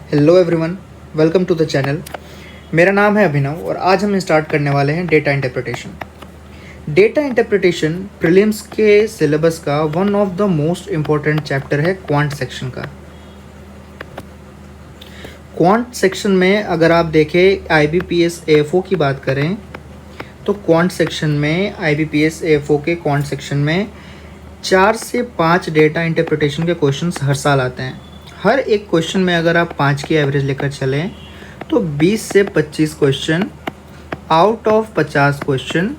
Hello everyone, welcome to the channel. मेरा नाम है अभिनव और आज हम स्टार्ट करने वाले हैं data interpretation. Data interpretation prelims के सिलेबस का one of the most important chapter है क्वांट सेक्शन का। क्वांट सेक्शन में अगर आप देखें IBPS AFO की बात करें तो क्वांट सेक्शन में IBPS AFO के क्वांट सेक्शन में 4 से 5 डेटा इंटरप्रिटेशन के क्वेश्चंस हर साल आते हैं। हर एक क्वेश्चन में अगर आप 5 की एवरेज लेकर चलें तो 20 से 25 क्वेश्चन आउट ऑफ 50 क्वेश्चन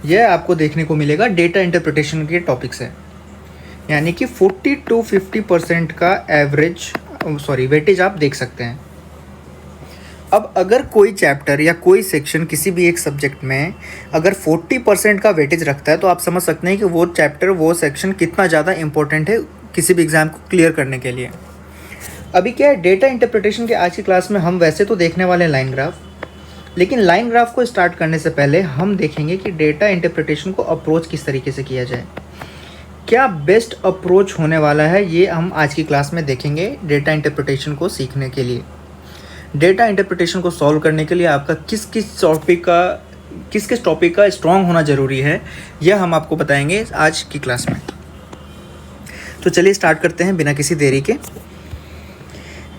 यह आपको देखने को मिलेगा डेटा इंटरप्रिटेशन के टॉपिक से, यानी कि 40 to 50% का वेटेज आप देख सकते हैं। अब अगर कोई चैप्टर या कोई सेक्शन किसी भी एक सब्जेक्ट में अगर 40% का वेटेज रखता है तो आप समझ सकते हैं कि वो चैप्टर वो सेक्शन कितना ज़्यादा इम्पोर्टेंट है किसी भी एग्ज़ाम को क्लियर करने के लिए। अभी क्या है, डेटा इंटरप्रिटेशन के आज की क्लास में हम वैसे तो देखने वाले हैं लाइन ग्राफ, लेकिन लाइन ग्राफ को स्टार्ट करने से पहले हम देखेंगे कि डेटा इंटरप्रिटेशन को अप्रोच किस तरीके से किया जाए। क्या बेस्ट अप्रोच होने वाला है ये हम आज की क्लास में देखेंगे डेटा इंटरप्रिटेशन को सीखने के लिए। डेटा इंटरप्रिटेशन को सॉल्व करने के लिए आपका किस किस टॉपिक का स्ट्रॉन्ग होना ज़रूरी है यह हम आपको बताएंगे आज की क्लास में। तो चलिए स्टार्ट करते हैं बिना किसी देरी के।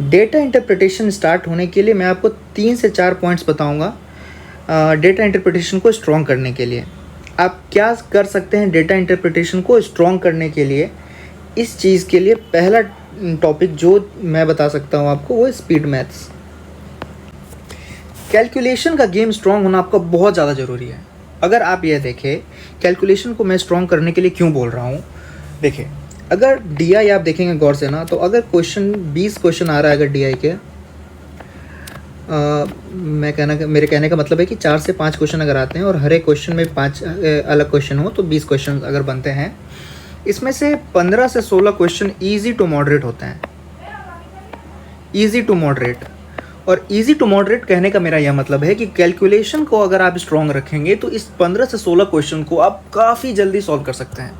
डेटा इंटरप्रिटेशन स्टार्ट होने के लिए मैं आपको 3 से 4 पॉइंट्स बताऊंगा डेटा इंटरप्रिटेशन को स्ट्रॉन्ग करने के लिए। आप क्या कर सकते हैं डेटा इंटरप्रिटेशन को स्ट्रॉन्ग करने के लिए। इस चीज़ के लिए पहला टॉपिक जो मैं बता सकता हूं आपको वो स्पीड मैथ्स। कैलकुलेशन का गेम स्ट्रॉन्ग होना आपका बहुत ज़्यादा ज़रूरी है। अगर आप ये देखें कैलकुलेशन को मैं स्ट्रॉन्ग करने के लिए क्यों बोल रहा हूँ। देखिए, अगर DI आप देखेंगे गौर से ना, तो अगर 20 क्वेश्चन आ रहा है अगर DI के मेरे कहने का मतलब है कि 4 से 5 क्वेश्चन अगर आते हैं और हर एक क्वेश्चन में 5 अलग क्वेश्चन हो तो 20 क्वेश्चन अगर बनते हैं, इसमें से 15 से 16 क्वेश्चन ईजी टू मॉडरेट होते हैं। ईजी टू मॉडरेट, और ईजी टू मॉडरेट कहने का मेरा यह मतलब है कि कैलकुलेशन को अगर आप स्ट्रॉन्ग रखेंगे तो इस 15 से 16 क्वेश्चन को आप काफ़ी जल्दी सॉल्व कर सकते हैं।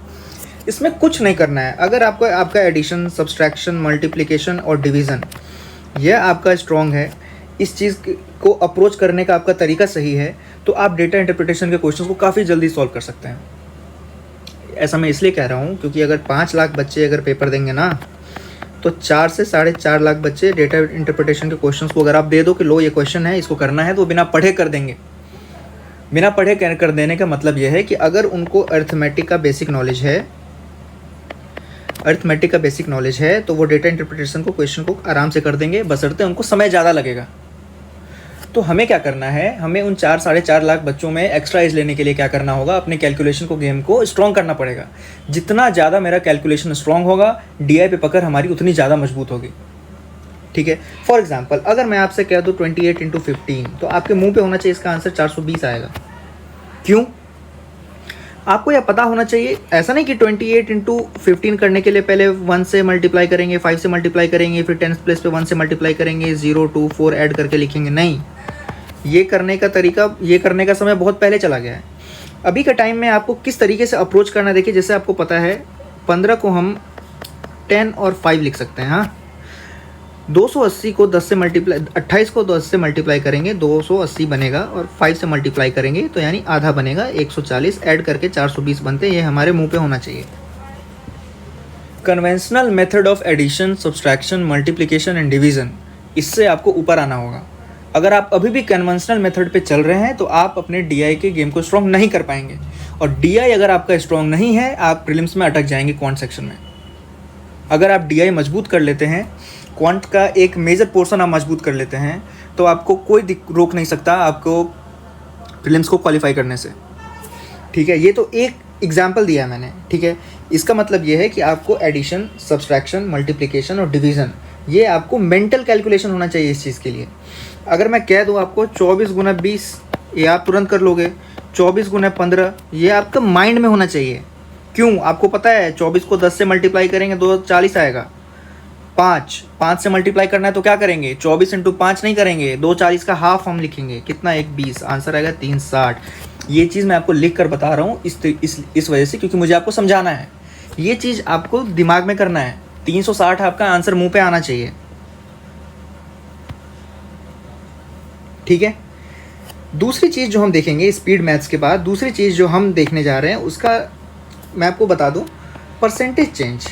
इसमें कुछ नहीं करना है। अगर आपका एडिशन, सब्सट्रैक्शन, मल्टीप्लिकेशन और डिवीज़न यह आपका स्ट्रॉन्ग है, इस चीज़ को अप्रोच करने का आपका तरीका सही है, तो आप डेटा इंटरप्रिटेशन के क्वेश्चंस को काफ़ी जल्दी सॉल्व कर सकते हैं। ऐसा मैं इसलिए कह रहा हूँ क्योंकि अगर 5 लाख बच्चे अगर पेपर देंगे ना, तो 4 से 4.5 लाख बच्चे डेटा इंटरप्रिटेशन के क्वेश्चंस को अगर आप दे दो कि लो ये क्वेश्चन है, इसको करना है, तो बिना पढ़े कर देंगे। बिना पढ़े कर देने का मतलब यह है कि अगर उनको अर्थमेटिक का बेसिक नॉलेज है तो वो डेटा इंटरप्रिटेशन को क्वेश्चन को आराम से कर देंगे, बशर्ते उनको समय ज़्यादा लगेगा। तो हमें क्या करना है, हमें उन 4-4.5 लाख बच्चों में एक्स्ट्रा एज लेने के लिए क्या करना होगा, अपने कैलकुलेशन को गेम को स्ट्रॉन्ग करना पड़ेगा। जितना ज़्यादा मेरा कैलकुलेशन स्ट्रॉन्ग होगा, DI पे पकड़ हमारी उतनी ज़्यादा मजबूत होगी। ठीक है, फॉर एग्जाम्पल अगर मैं आपसे कह दूँ 28 × 15, तो आपके मुँह पे होना चाहिए इसका आंसर 420 आएगा। क्यों? आपको यह पता होना चाहिए। ऐसा नहीं कि 28 × 15 करने के लिए पहले 1 से मल्टीप्लाई करेंगे, 5 से मल्टीप्लाई करेंगे, फिर 10th प्लेस पे 1 से मल्टीप्लाई करेंगे, 0, 2, 4 ऐड करके लिखेंगे। नहीं, ये करने का समय बहुत पहले चला गया है। अभी के टाइम में आपको किस तरीके से अप्रोच करना, देखिए जैसे आपको पता है 15 को हम 10 और 5 लिख सकते हैं। हाँ, 280 को 10 से मल्टीप्लाई 28 को 10 से मल्टीप्लाई करेंगे 280 बनेगा, और 5 से मल्टीप्लाई करेंगे तो यानी आधा बनेगा 140, ऐड करके 420 बनते हैं। ये हमारे मुंह पे होना चाहिए। Conventional method of addition, subtraction, multiplication and division, इससे आपको ऊपर आना होगा। अगर आप अभी भी कन्वेंशनल मेथड पे चल रहे हैं तो आप अपने DI के गेम को स्ट्रॉन्ग नहीं कर पाएंगे, और DI अगर आपका स्ट्रॉन्ग नहीं है, आप प्रीलिम्स में अटक जाएंगे क्वांट सेक्शन में। अगर आप DI मजबूत कर लेते हैं, क्वांट का एक मेजर पोर्शन आप मजबूत कर लेते हैं, तो आपको कोई रोक नहीं सकता आपको प्रीलिम्स को क्वालिफाई करने से। ठीक है, ये तो एक एग्जाम्पल दिया है मैंने। ठीक है, इसका मतलब ये है कि आपको एडिशन, सब्सट्रैक्शन, मल्टीप्लिकेशन और डिवीज़न, ये आपको मेंटल कैलकुलेशन होना चाहिए इस चीज़ के लिए। अगर मैं कह दूँ आपको 24 × 20, ये आप तुरंत कर लोगे। 24 × 15, ये आपका माइंड में होना चाहिए। क्यों? आपको पता है 24 को 10 से मल्टीप्लाई करेंगे 240 आएगा। 5 से मल्टीप्लाई करना है तो क्या करेंगे, 24 × 5 नहीं करेंगे, 240 का हाफ हम लिखेंगे, कितना, 120, आंसर आएगा 360। ये चीज़ मैं आपको लिख कर बता रहा हूँ इस वजह से, क्योंकि मुझे आपको समझाना है। ये चीज़ आपको दिमाग में करना है। 360 आपका आंसर मुंह पे आना चाहिए। ठीक है। दूसरी चीज़ जो हम देखेंगे स्पीड मैथ्स के बाद, दूसरी चीज़ जो हम देखने जा रहे हैं उसका मैं आपको बता दूं, परसेंटेज चेंज।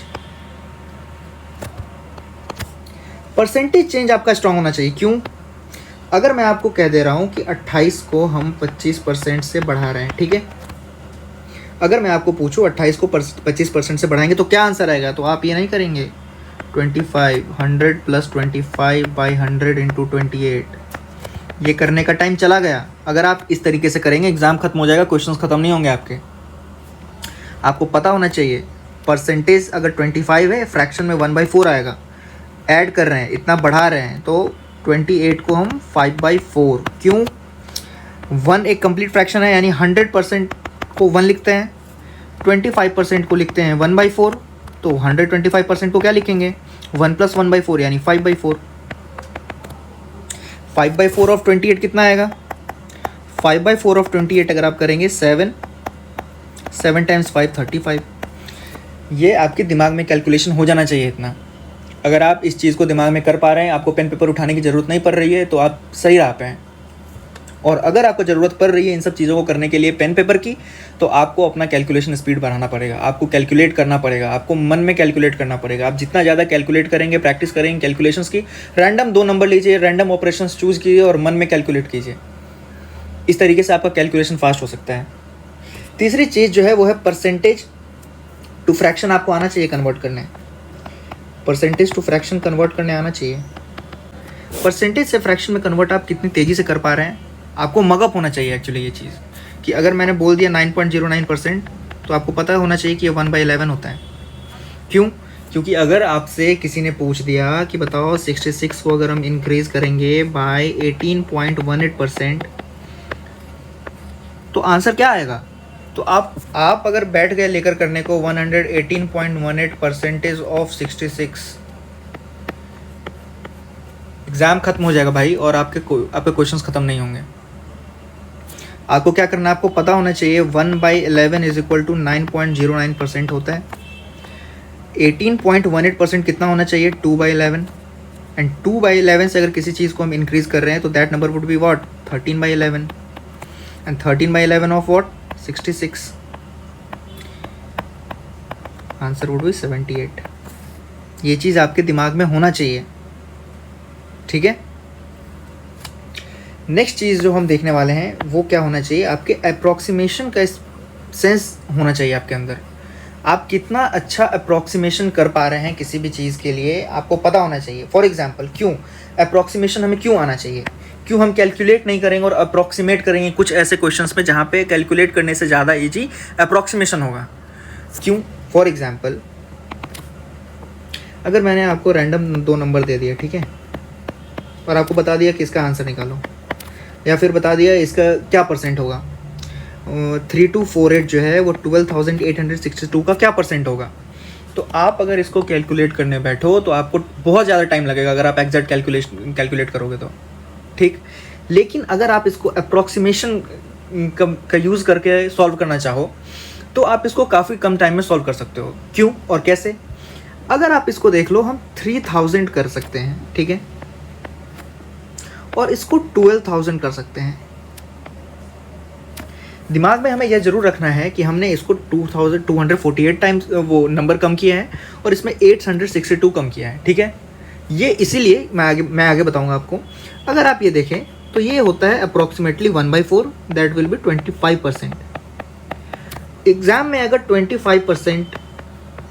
परसेंटेज चेंज आपका स्ट्रांग होना चाहिए। क्यों? अगर मैं आपको कह दे रहा हूं कि 28 को हम 25% से बढ़ा रहे हैं, ठीक है, अगर मैं आपको पूछूं 28 को 25% से बढ़ाएंगे तो क्या आंसर आएगा, तो आप ये नहीं करेंगे 25 100 + 25/100 × 28, ये करने का टाइम चला गया। अगर आप इस तरीके से करेंगे एग्ज़ाम खत्म हो जाएगा, क्वेश्चंस खत्म नहीं होंगे आपके। आपको पता होना चाहिए परसेंटेज अगर 25 है, फ्रैक्शन में 1/4 आएगा, ऐड कर रहे हैं, इतना बढ़ा रहे हैं, तो 28 को हम 5/4। क्यों? 1 एक कंप्लीट फ्रैक्शन है, यानी 100% को 1 लिखते हैं, 25% को लिखते हैं 1/4, तो 125% को क्या लिखेंगे 1 + 1/4 यानी 5/4। 5/4 ऑफ 28 कितना आएगा? 5/4 ऑफ 28 अगर आप करेंगे 7 × 5 35। ये आपके दिमाग में कैलकुलेशन हो जाना चाहिए इतना। अगर आप इस चीज़ को दिमाग में कर पा रहे हैं, आपको पेन पेपर उठाने की ज़रूरत नहीं पड़ रही है, तो आप सही राह पे हैं। और अगर आपको ज़रूरत पड़ रही है इन सब चीज़ों को करने के लिए पेन पेपर की, तो आपको अपना कैलकुलेशन स्पीड बढ़ाना पड़ेगा, आपको कैलकुलेट करना पड़ेगा, आपको मन में कैलकुलेट करना पड़ेगा। आप जितना ज़्यादा कैलकुलेट करेंगे, प्रैक्टिस करेंगे कैलकुलेशंस की, रैंडम 2 नंबर लीजिए, रैंडम ऑपरेशंस चूज़ कीजिए और मन में कैलकुलेट कीजिए। इस तरीके से आपका कैलकुलेशन फास्ट हो सकता है। तीसरी चीज़ जो है वो है परसेंटेज टू फ्रैक्शन। आपको आना चाहिए कन्वर्ट करने, परसेंटेज टू फ्रैक्शन कन्वर्ट करने आना चाहिए। परसेंटेज से फ्रैक्शन में कन्वर्ट आप कितनी तेज़ी से कर पा रहे हैं, आपको मगअप होना चाहिए एक्चुअली ये चीज़, कि अगर मैंने बोल दिया 9.09%, तो आपको पता होना चाहिए कि ये 1/11 होता है। क्यों? क्योंकि अगर आपसे किसी ने पूछ दिया कि बताओ 66 को अगर हम इंक्रीज़ करेंगे बाय 18.18%, तो आंसर क्या आएगा? तो आप अगर बैठ गए लेकर करने को 118.18% ऑफ 66, एग्ज़ाम खत्म हो जाएगा भाई, और आपके क्वेश्चंस खत्म नहीं होंगे। आपको क्या करना है, आपको पता होना चाहिए 1/11 = 9.09% होता है। 18.18% कितना होना चाहिए? 2/11, एंड 2/11 से अगर किसी चीज़ को हम इंक्रीज़ कर रहे हैं तो that number would be what 13/11, and 13/11 of what 66, answer would be 78। ये चीज़ आपके दिमाग में होना चाहिए, ठीक है। नेक्स्ट चीज़ जो हम देखने वाले हैं वो क्या होना चाहिए, आपके अप्रॉक्सीमेशन का सेंस होना चाहिए आपके अंदर। आप कितना अच्छा अप्रॉक्सीमेशन कर पा रहे हैं किसी भी चीज़ के लिए, आपको पता होना चाहिए। फॉर एग्जांपल, क्यों अप्रॉक्सीमेशन हमें क्यों आना चाहिए? क्यों हम कैलकुलेट नहीं करेंगे और अप्रॉक्सीमेट करेंगे कुछ ऐसे क्वेश्चंस में जहाँ पे कैलकुलेट करने से ज़्यादा ईजी अप्रॉक्सीमेशन होगा? क्यों? फॉर एग्जांपल, अगर मैंने आपको रैंडम 2 नंबर दे दिया, ठीक है, और आपको बता दिया कि इसका आंसर निकालो, या फिर बता दिया इसका क्या परसेंट होगा, 3248 जो है वो 12,862 का क्या परसेंट होगा, तो आप अगर इसको कैलकुलेट करने बैठो तो आपको बहुत ज़्यादा टाइम लगेगा अगर आप एग्जैक्ट कैलकुलेट करोगे तो, ठीक। लेकिन अगर आप इसको अप्रॉक्सीमेशन का यूज़ करके सॉल्व करना चाहो तो आप इसको काफ़ी कम टाइम में सॉल्व कर सकते हो। क्यों और कैसे? अगर आप इसको देख लो, हम 3000 कर सकते हैं, ठीक है, और इसको 12,000 कर सकते हैं। दिमाग में हमें यह ज़रूर रखना है कि हमने इसको 2248 टाइम्स वो नंबर कम किया है और इसमें 862 कम किया है, ठीक है। ये इसीलिए मैं आगे बताऊंगा आपको। अगर आप ये देखें तो ये होता है approximately 1/4, that will be 25%। Exam में अगर 25%,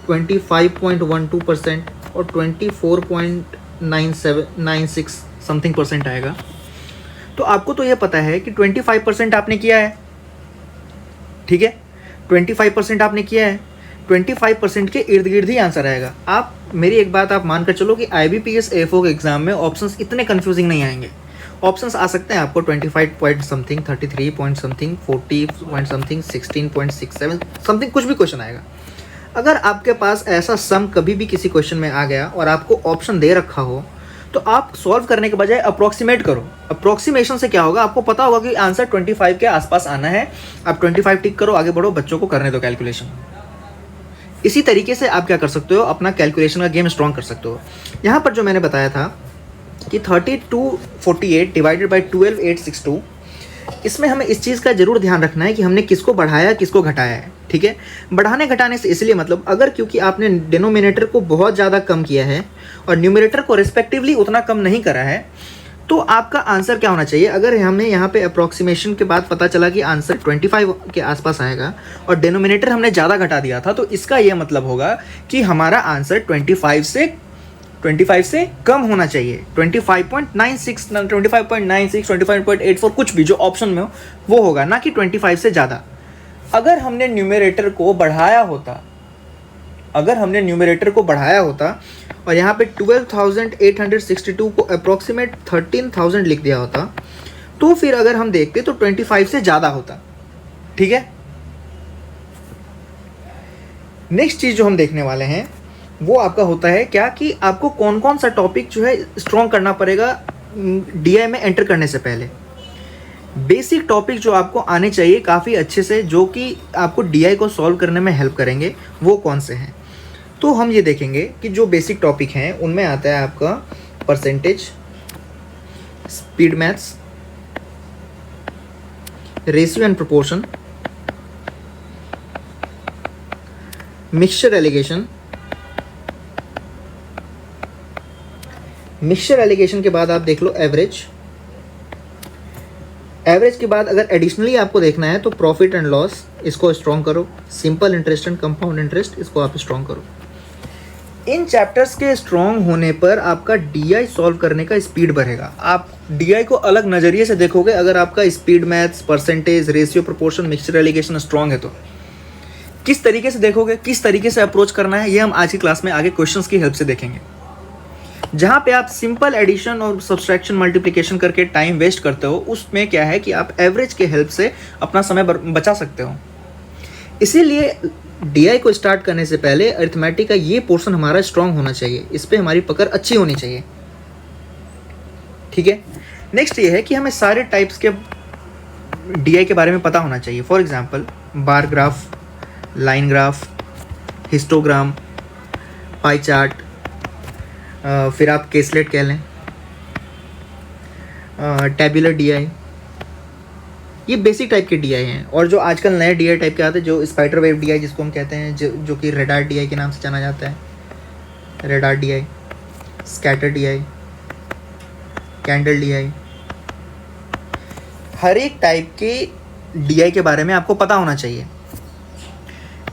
25.12% और 24.96 समथिंग % आएगा, तो आपको तो ये पता है कि 25% आपने किया है, ठीक है, 25% आपने किया है, 25% के इर्द गिर्द ही आंसर आएगा। आप मेरी एक बात आप मान कर चलो कि IBPS AFO के एग्ज़ाम में ऑप्शंस इतने कंफ्यूजिंग नहीं आएंगे। ऑप्शंस आ सकते हैं आपको 25 point something, 33 point something, 40 point something, 16.67 something, कुछ भी क्वेश्चन आएगा। अगर आपके पास ऐसा सम कभी भी किसी क्वेश्चन में आ गया और आपको ऑप्शन दे रखा हो, तो आप सॉल्व करने के बजाय अप्रॉक्सीमेट करो। अप्रॉक्सीमेशन से क्या होगा, आपको पता होगा कि आंसर 25 के आसपास आना है, आप 25 टिक करो, आगे बढ़ो, बच्चों को करने दो कैलकुलेशन। इसी तरीके से आप क्या कर सकते हो, अपना कैलकुलेशन का गेम स्ट्रॉन्ग कर सकते हो। यहाँ पर जो मैंने बताया था कि 3248 डिवाइडेड बाई 12862, इसमें हमें इस चीज़ का जरूर ध्यान रखना है कि हमने किसको बढ़ाया किसको घटाया है। ठीक है, बढ़ाने घटाने से इसलिए मतलब अगर क्योंकि आपने डिनोमिनेटर को बहुत ज़्यादा कम किया है और न्यूमरेटर को रिस्पेक्टिवली उतना कम नहीं करा है, तो आपका आंसर क्या होना चाहिए। अगर हमें यहाँ पे अप्रॉक्सीमेशन के बाद पता चला कि आंसर 25 के आसपास आएगा और डिनोमिनेटर हमने ज़्यादा घटा दिया था, तो इसका ये मतलब होगा कि हमारा आंसर 25 से कम होना चाहिए। 25.96, 25.84 कुछ भी जो ऑप्शन में हो वो होगा, ना कि 25 से ज़्यादा। अगर हमने न्यूमरेटर को बढ़ाया होता और यहाँ पे 12,862 को अप्रॉक्सीमेट 13,000 लिख दिया होता, तो फिर अगर हम देखते तो 25 से ज़्यादा होता। ठीक है, नेक्स्ट चीज़ जो हम देखने वाले हैं वो आपका होता है क्या कि आपको कौन कौन सा टॉपिक जो है स्ट्रॉन्ग करना पड़ेगा डीआई में एंटर करने से पहले। बेसिक टॉपिक जो आपको आने चाहिए काफ़ी अच्छे से, जो कि आपको डीआई को सॉल्व करने में हेल्प करेंगे, वो कौन से हैं। तो हम ये देखेंगे कि जो बेसिक टॉपिक हैं उनमें आता है आपका percentage, speed maths, ratio and proportion, mixture allegation के बाद आप देख लो एवरेज के बाद अगर एडिशनली आपको देखना है तो प्रॉफिट एंड लॉस, इसको स्ट्रॉन्ग करो। Simple interest and compound interest, इसको आप स्ट्रॉन्ग करो। इन चैप्टर्स के स्ट्रॉन्ग होने पर आपका डीआई सॉल्व करने का स्पीड बढ़ेगा। आप डीआई को अलग नज़रिए से देखोगे अगर आपका speed maths, percentage, ratio, proportion, mixture allegation strong है तो। किस तरीके से देखोगे, किस तरीके से अप्रोच करना है, ये हम आज की क्लास में आगे क्वेश्चंस की हेल्प से देखेंगे। जहाँ पे आप सिंपल एडिशन और सब्सट्रैक्शन, मल्टीप्लिकेशन करके टाइम वेस्ट करते हो, उसमें क्या है कि आप एवरेज के हेल्प से अपना समय बचा सकते हो। इसीलिए डीआई को स्टार्ट करने से पहले अरिथमेटिक का ये पोर्शन हमारा स्ट्रांग होना चाहिए, इस पर हमारी पकड़ अच्छी होनी चाहिए। ठीक है, नेक्स्ट ये है कि हमें सारे टाइप्स के डीआई के बारे में पता होना चाहिए। For example bar graph, line graph, histogram, pie chart, फिर आप केसलेट कह लें, टेबुलर डीआई, ये बेसिक टाइप के डीआई हैं। और जो आजकल नए डीआई टाइप के आते हैं, जो स्पाइडर वेव डीआई जिसको हम कहते हैं, जो कि रेडार डीआई के नाम से जाना जाता है, radar DI, scatter DI, candle DI, हर एक टाइप के डीआई के बारे में आपको पता होना चाहिए।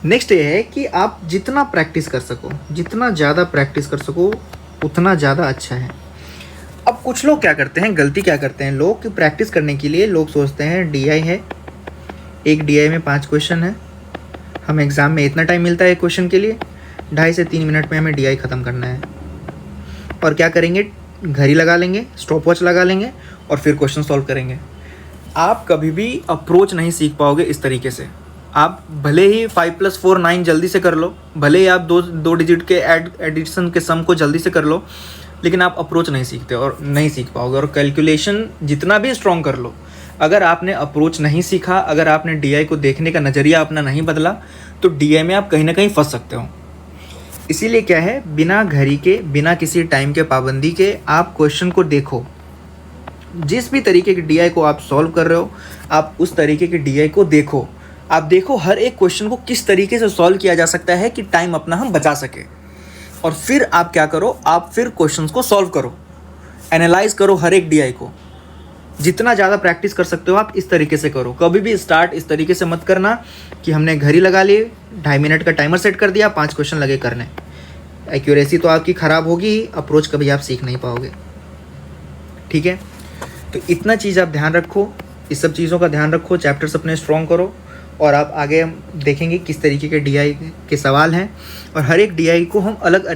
नेक्स्ट ये है कि आप जितना प्रैक्टिस कर सको, जितना ज़्यादा प्रैक्टिस कर सको उतना ज़्यादा अच्छा है। अब कुछ लोग क्या करते हैं, गलती क्या करते हैं लोग कि प्रैक्टिस करने के लिए लोग सोचते हैं डीआई है, एक डीआई में 5 क्वेश्चन है, हम एग्ज़ाम में इतना टाइम मिलता है एक क्वेश्चन के लिए, 2.5 से 3 मिनट में हमें डीआई ख़त्म करना है। और क्या करेंगे, घड़ी लगा लेंगे, स्टॉप वॉच लगा लेंगे और फिर क्वेश्चन सॉल्व करेंगे। आप कभी भी अप्रोच नहीं सीख पाओगे इस तरीके से। आप भले ही 5 + 4 9 जल्दी से कर लो, भले ही आप दो डिजिट के एडिशन के सम को जल्दी से कर लो, लेकिन आप अप्रोच नहीं सीखते और नहीं सीख पाओगे। और कैलकुलेशन जितना भी स्ट्रॉन्ग कर लो, अगर आपने अप्रोच नहीं सीखा, अगर आपने डीआई को देखने का नज़रिया अपना नहीं बदला, तो डीआई में आप कहीं ना कहीं फंस सकते हो। इसीलिए क्या है, बिना घड़ी के, बिना किसी टाइम के पाबंदी के आप क्वेश्चन को देखो। जिस भी तरीके के डीआई को आप सॉल्व कर रहे हो, आप उस तरीके के डीआई को देखो। आप देखो हर एक क्वेश्चन को किस तरीके से सॉल्व किया जा सकता है कि टाइम अपना हम बचा सके। और फिर आप क्या करो, आप फिर क्वेश्चंस को सॉल्व करो, एनालाइज करो हर एक डीआई को। जितना ज़्यादा प्रैक्टिस कर सकते हो आप इस तरीके से करो। कभी भी स्टार्ट इस तरीके से मत करना कि हमने घड़ी लगा ली, 2.5 मिनट का टाइमर सेट कर दिया, 5 क्वेश्चन लगे करने। एक्यूरेसी तो आपकी ख़राब होगी, अप्रोच कभी आप सीख नहीं पाओगे। ठीक है, तो इतना चीज़ आप ध्यान रखो, इस सब चीज़ों का ध्यान रखो, चैप्टर्स अपने स्ट्रॉन्ग करो और आप आगे हम देखेंगे किस तरीके के डीआई के सवाल हैं और हर एक डीआई को हम अलग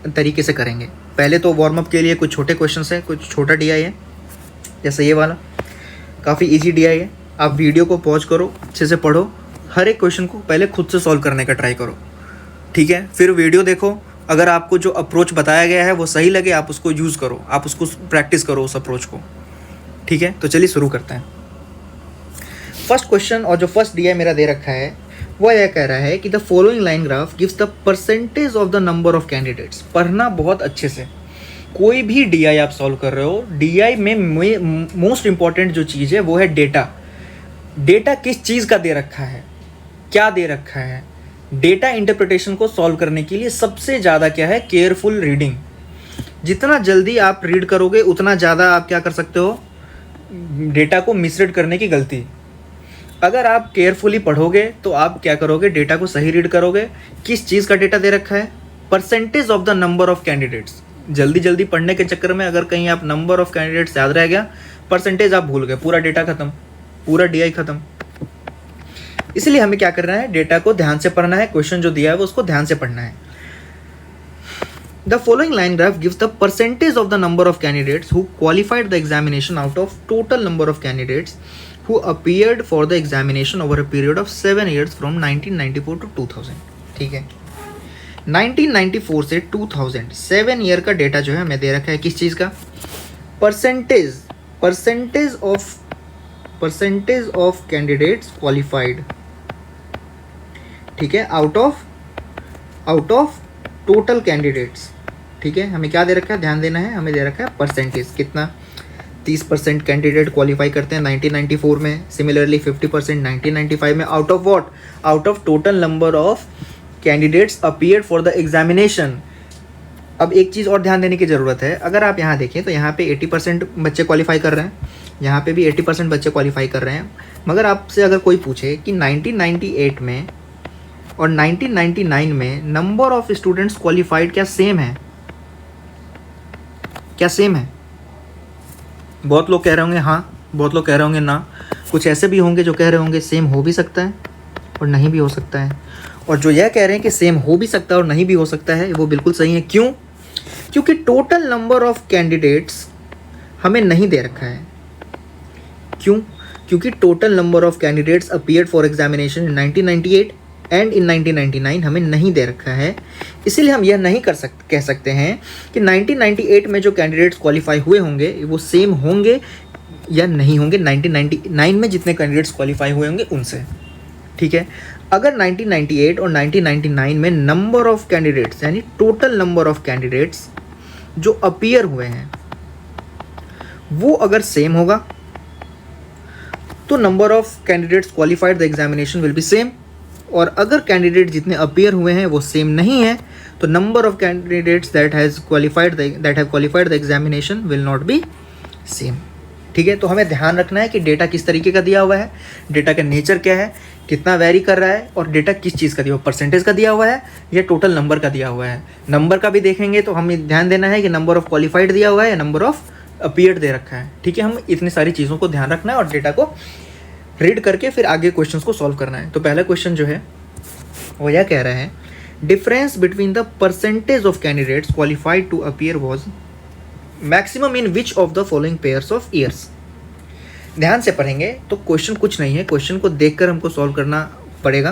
तरीके से करेंगे। पहले तो वार्म अप के लिए कुछ छोटे क्वेश्चंस हैं, कुछ छोटा डीआई है, जैसे ये वाला काफ़ी इजी डीआई है। आप वीडियो को पॉज करो, अच्छे से पढ़ो, हर एक क्वेश्चन को पहले खुद से सॉल्व करने का ट्राई करो। ठीक है, फिर वीडियो देखो, अगर आपको जो अप्रोच बताया गया है वो सही लगे, आप उसको यूज़ करो, आप उसको प्रैक्टिस करो उस अप्रोच को। ठीक है, तो चलिए शुरू करते हैं। फर्स्ट क्वेश्चन और जो फर्स्ट डीआई मेरा दे रखा है वो यह कह रहा है कि the following line graph gives the percentage of the number of candidates. पढ़ना बहुत अच्छे से, कोई भी DI आप सॉल्व कर रहे हो, DI में मोस्ट इंपॉर्टेंट जो चीज़ है वो है डेटा। डेटा किस चीज़ का दे रखा है, क्या दे रखा है। डेटा इंटरप्रिटेशन को सॉल्व करने के लिए सबसे ज़्यादा क्या है, केयरफुल रीडिंग। जितना जल्दी आप रीड करोगे उतना ज़्यादा आप क्या कर सकते हो, डेटा को मिसरीड करने की गलती। अगर आप केयरफुली पढ़ोगे तो आप क्या करोगे, डेटा को सही रीड करोगे। किस चीज़ का डेटा दे रखा है, percentage of the number of candidates. जल्दी जल्दी पढ़ने के चक्कर में अगर कहीं आप नंबर ऑफ कैंडिडेट्स याद रह गया, परसेंटेज आप भूल गए, पूरा डेटा खत्म, पूरा DI खत्म। इसलिए हमें क्या करना है, डेटा को ध्यान से पढ़ना है, क्वेश्चन जो दिया है वो उसको ध्यान से पढ़ना है। The following line graph gives the percentage of the number of candidates who qualified the examination out of total number of candidates who appeared for the examination over a period of 7 years from 1994 to 2000। ठीक है, 1994 से 2000 7 year का data जो है हमें दे रखा है। किस चीज़ का, परसेंटेज ऑफ कैंडिडेट्स क्वालिफाइड। ठीक है, आउट ऑफ टोटल कैंडिडेट्स। ठीक है, हमें क्या दे रखा है, ध्यान देना है, हमें दे रखा है परसेंटेज। कितना, 30% कैंडिडेट क्वालिफाई करते हैं 1994 में, सिमिलरली 50% 1995 में। Out of what, out of total number of candidates appeared for the examination. अब एक चीज़ और ध्यान देने की ज़रूरत है, अगर आप यहाँ देखें तो यहाँ पे 80% बच्चे क्वालिफाई कर रहे हैं, यहाँ पे भी 80% बच्चे क्वालिफाई कर रहे हैं। मगर आपसे अगर कोई पूछे कि 1998 में और 1999 में नंबर ऑफ स्टूडेंट्स क्वालिफाइड क्या सेम है, क्या सेम है? बहुत लोग कह रहे होंगे हाँ, बहुत लोग कह रहे होंगे ना। कुछ ऐसे भी होंगे जो कह रहे होंगे सेम हो भी सकता है और नहीं भी हो सकता है। और जो यह कह रहे हैं कि सेम हो भी सकता है और नहीं भी हो सकता है, वो बिल्कुल सही है। क्यों? क्योंकि टोटल नंबर ऑफ कैंडिडेट्स हमें नहीं दे रखा है। क्यों? क्योंकि total number of candidates appeared for examination in 1998 and in 1999 हमें नहीं दे रखा है। इसीलिए हम यह नहीं कह सकते हैं कि 1998 में जो कैंडिडेट्स क्वालिफाई हुए होंगे वो सेम होंगे या नहीं होंगे 1999 में जितने कैंडिडेट्स क्वालिफाई हुए होंगे उनसे। ठीक है, अगर 1998 और 1999 में नंबर ऑफ कैंडिडेट्स यानी टोटल नंबर ऑफ कैंडिडेट्स जो अपीयर हुए हैं वो अगर सेम होगा तो number of candidates qualified the examination will be same. और अगर कैंडिडेट जितने अपीयर हुए हैं वो सेम नहीं है तो number of candidates that have qualified the examination will not be same. ठीक है, तो हमें ध्यान रखना है कि डेटा किस तरीके का दिया हुआ है, डेटा का नेचर क्या है, कितना वेरी कर रहा है और डेटा किस चीज़ का दिया हुआ, परसेंटेज का दिया हुआ है या टोटल नंबर का दिया हुआ है। नंबर का भी देखेंगे तो हमें ध्यान देना है कि नंबर ऑफ क्वालिफाइड दिया हुआ है या नंबर ऑफ अपीयर्ड दे रखा है। ठीक है, हम इतनी सारी चीज़ों को ध्यान रखना है और डेटा को रीड करके फिर आगे क्वेश्चंस को सॉल्व करना है। तो पहला क्वेश्चन जो है वो यह कह रहा है, difference between the percentage of candidates qualified to appear was maximum in which of the following pairs of years. ध्यान से पढ़ेंगे तो क्वेश्चन कुछ नहीं है, क्वेश्चन को देखकर हमको सॉल्व करना पड़ेगा।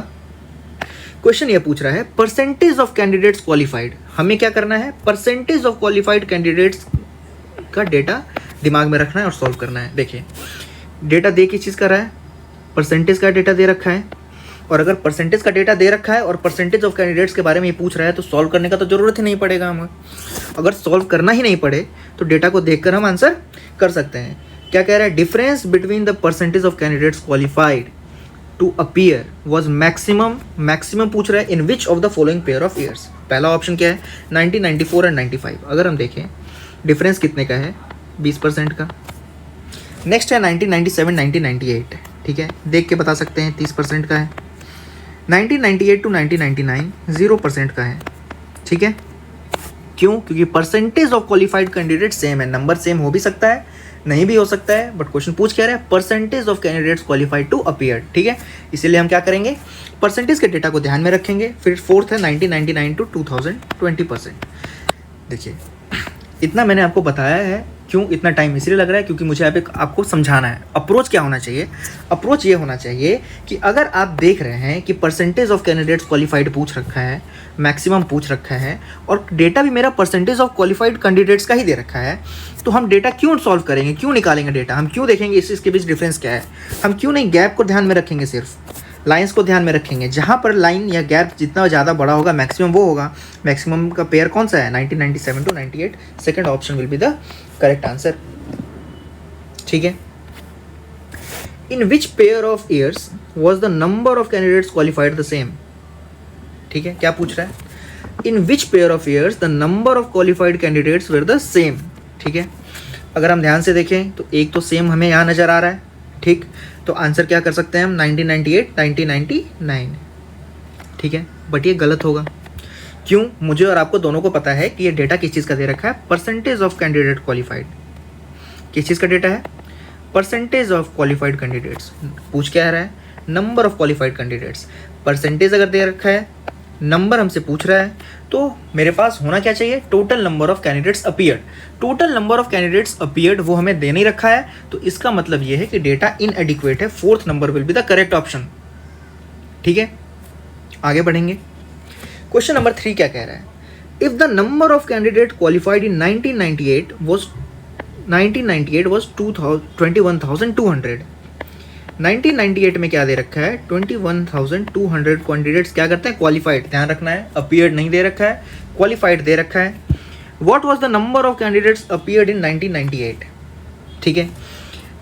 क्वेश्चन ये पूछ रहा है परसेंटेज ऑफ कैंडिडेट्स क्वालिफाइड। हमें क्या करना है, परसेंटेज ऑफ क्वालिफाइड कैंडिडेट्स का डेटा दिमाग में रखना है और सॉल्व करना है। देखिए डेटा दे किस चीज़ का रहा है, परसेंटेज का डेटा दे रखा है। और अगर परसेंटेज का डेटा दे रखा है और परसेंटेज ऑफ कैंडिडेट्स के बारे में ये पूछ रहा है तो सॉल्व करने का तो ज़रूरत ही नहीं पड़ेगा हमें। अगर सॉल्व करना ही नहीं पड़े तो डेटा को देखकर हम आंसर कर सकते हैं। क्या कह रहा है, difference between the percentage of candidates qualified to appear was maximum पूछ रहा है in which of the following pair of years. पहला ऑप्शन क्या है, 1994 एंड 95। अगर हम देखें डिफरेंस कितने का है, 20% का। नेक्स्ट है 1997 1998। ठीक है, देख के बता सकते हैं 30% का है। 1998 टू 1999 0% का है। ठीक है, क्यों? क्योंकि percentage of qualified candidate same है। नंबर सेम हो भी सकता है, नहीं भी हो सकता है, बट क्वेश्चन पूछ क्या रहा है, percentage of candidates qualified to appear. ठीक है, इसीलिए हम क्या करेंगे, परसेंटेज के डेटा को ध्यान में रखेंगे। फिर फोर्थ है 1999 टू 2000 20%। देखिए इतना मैंने आपको बताया है। क्यों इतना टाइम इसलिए लग रहा है, क्योंकि मुझे आपको समझाना है अप्रोच क्या होना चाहिए। अप्रोच ये होना चाहिए कि अगर आप देख रहे हैं कि परसेंटेज ऑफ कैंडिडेट्स क्वालिफाइड पूछ रखा है, मैक्सिमम पूछ रखा है और डेटा भी मेरा परसेंटेज ऑफ क्वालिफाइड कैंडिडेट्स का ही दे रखा है, तो हम डेटा क्यों सॉल्व करेंगे, क्यों निकालेंगे डेटा, हम क्यों देखेंगे इसके बीच डिफरेंस क्या है, हम क्यों नहीं गैप को ध्यान में रखेंगे सिर्फ। लाइंस को ध्यान में रखेंगे, जहाँ पर लाइन या गैप जितना ज़्यादा बड़ा होगा मैक्सिमम वो होगा। मैक्सिमम का पेयर कौन सा है? 1997 to 98। Second option will be the correct answer. ठीक है। In which pair of years was the number of candidates qualified the same? ठीक है, क्या पूछ रहा है? In which pair of years the number of qualified candidates were the same. ठीक है, अगर हम ध्यान से देखें तो एक तो सेम हमें यहाँ नज़र आ रहा है। ठीक, तो आंसर क्या कर सकते हैं हम? 1998, 1999। ठीक है, बट ये गलत होगा। क्यों? मुझे और आपको दोनों को पता है कि ये डेटा किस चीज़ का दे रखा है? Percentage of candidate qualified. किस चीज़ का डेटा है? Percentage of qualified candidates. पूछ क्या रहा है? Number of qualified candidates. Percentage अगर दे रखा है, नंबर हमसे पूछ रहा है, तो मेरे पास होना क्या चाहिए? Total number of candidates appeared. Total number of candidates appeared वो हमें दे नहीं रखा है, तो इसका मतलब ये है कि डेटा इनएडिक्वेट है। Fourth number will be the correct option. ठीक है, आगे बढ़ेंगे। क्वेश्चन नंबर 3 क्या कह रहा है? If the number of candidate qualified in 1998 was 21,200। 1998 में क्या दे रखा है? 21,200 कैंडिडेट्स क्या करते हैं? क्वालिफाइड। ध्यान रखना है, अपीयर्ड नहीं दे रखा है, क्वालिफाइड दे रखा है। What was the number of candidates appeared इन 1998? ठीक है,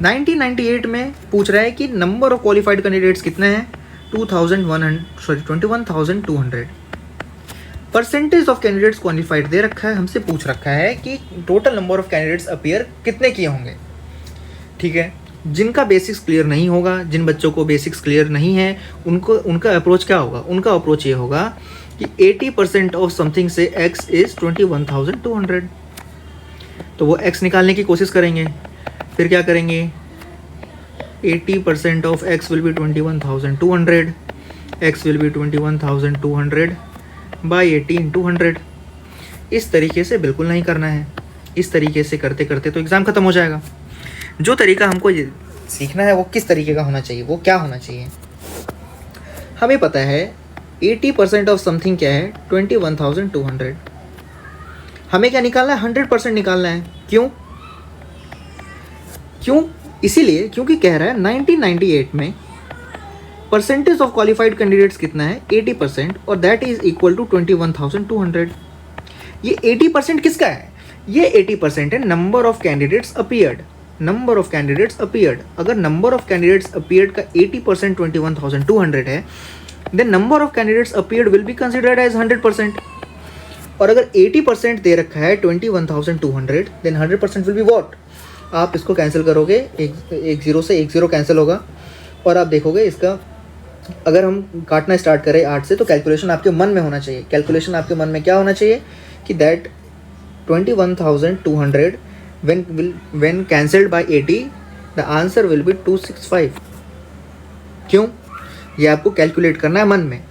1998 में पूछ रहा है कि नंबर ऑफ क्वालिफाइड कैंडिडेट्स कितने हैं? 21,200। परसेंटेज ऑफ कैंडिडेट्स क्वालिफाइड दे रखा है, हमसे पूछ रखा है कि total number of candidates appear कितने किए होंगे। ठीक है, जिनका बेसिक्स क्लियर नहीं होगा, जिन बच्चों को बेसिक्स क्लियर नहीं है, उनका अप्रोच क्या होगा? उनका अप्रोच ये होगा कि 80% ऑफ समथिंग से x इज़ 21,200, तो वो x निकालने की कोशिश करेंगे। फिर क्या करेंगे? 80% of x will be 21,200, x will be 21,200 by 80 into 100। इस तरीके से बिल्कुल नहीं करना है। इस तरीके से करते करते तो एग्ज़ाम ख़त्म हो जाएगा। जो तरीका हमको ये सीखना है वो किस तरीके का होना चाहिए, वो क्या होना चाहिए? हमें पता है 80% ऑफ समथिंग क्या है? 21,200। हमें क्या निकालना है? 100% निकालना है। क्यों? इसीलिए क्योंकि कह रहा है 1998 में परसेंटेज ऑफ क्वालिफाइड कैंडिडेट्स कितना है? 80%, और दैट इज इक्वल टू 21,200। ये 80% किसका है? ये 80% है number of candidates appeared. Number of candidates appeared. अगर नंबर ऑफ कैंडिडेट्स अपीयर्ड का 80% 21,200 है, then number of candidates appeared will be considered as 100%। और अगर 80% दे रखा है 21,200, देन 100% विल बी व्हाट? आप इसको कैंसिल करोगे, एक जीरो से एक जीरो कैंसिल होगा, और आप देखोगे इसका अगर हम काटना स्टार्ट करें 8 से, तो कैलकुलेशन आपके मन में होना चाहिए। कैलकुलेशन आपके मन में क्या होना चाहिए कि that 21,200 when cancelled by 80 the answer will be 265। क्यों? ये आपको कैलकुलेट करना है मन में।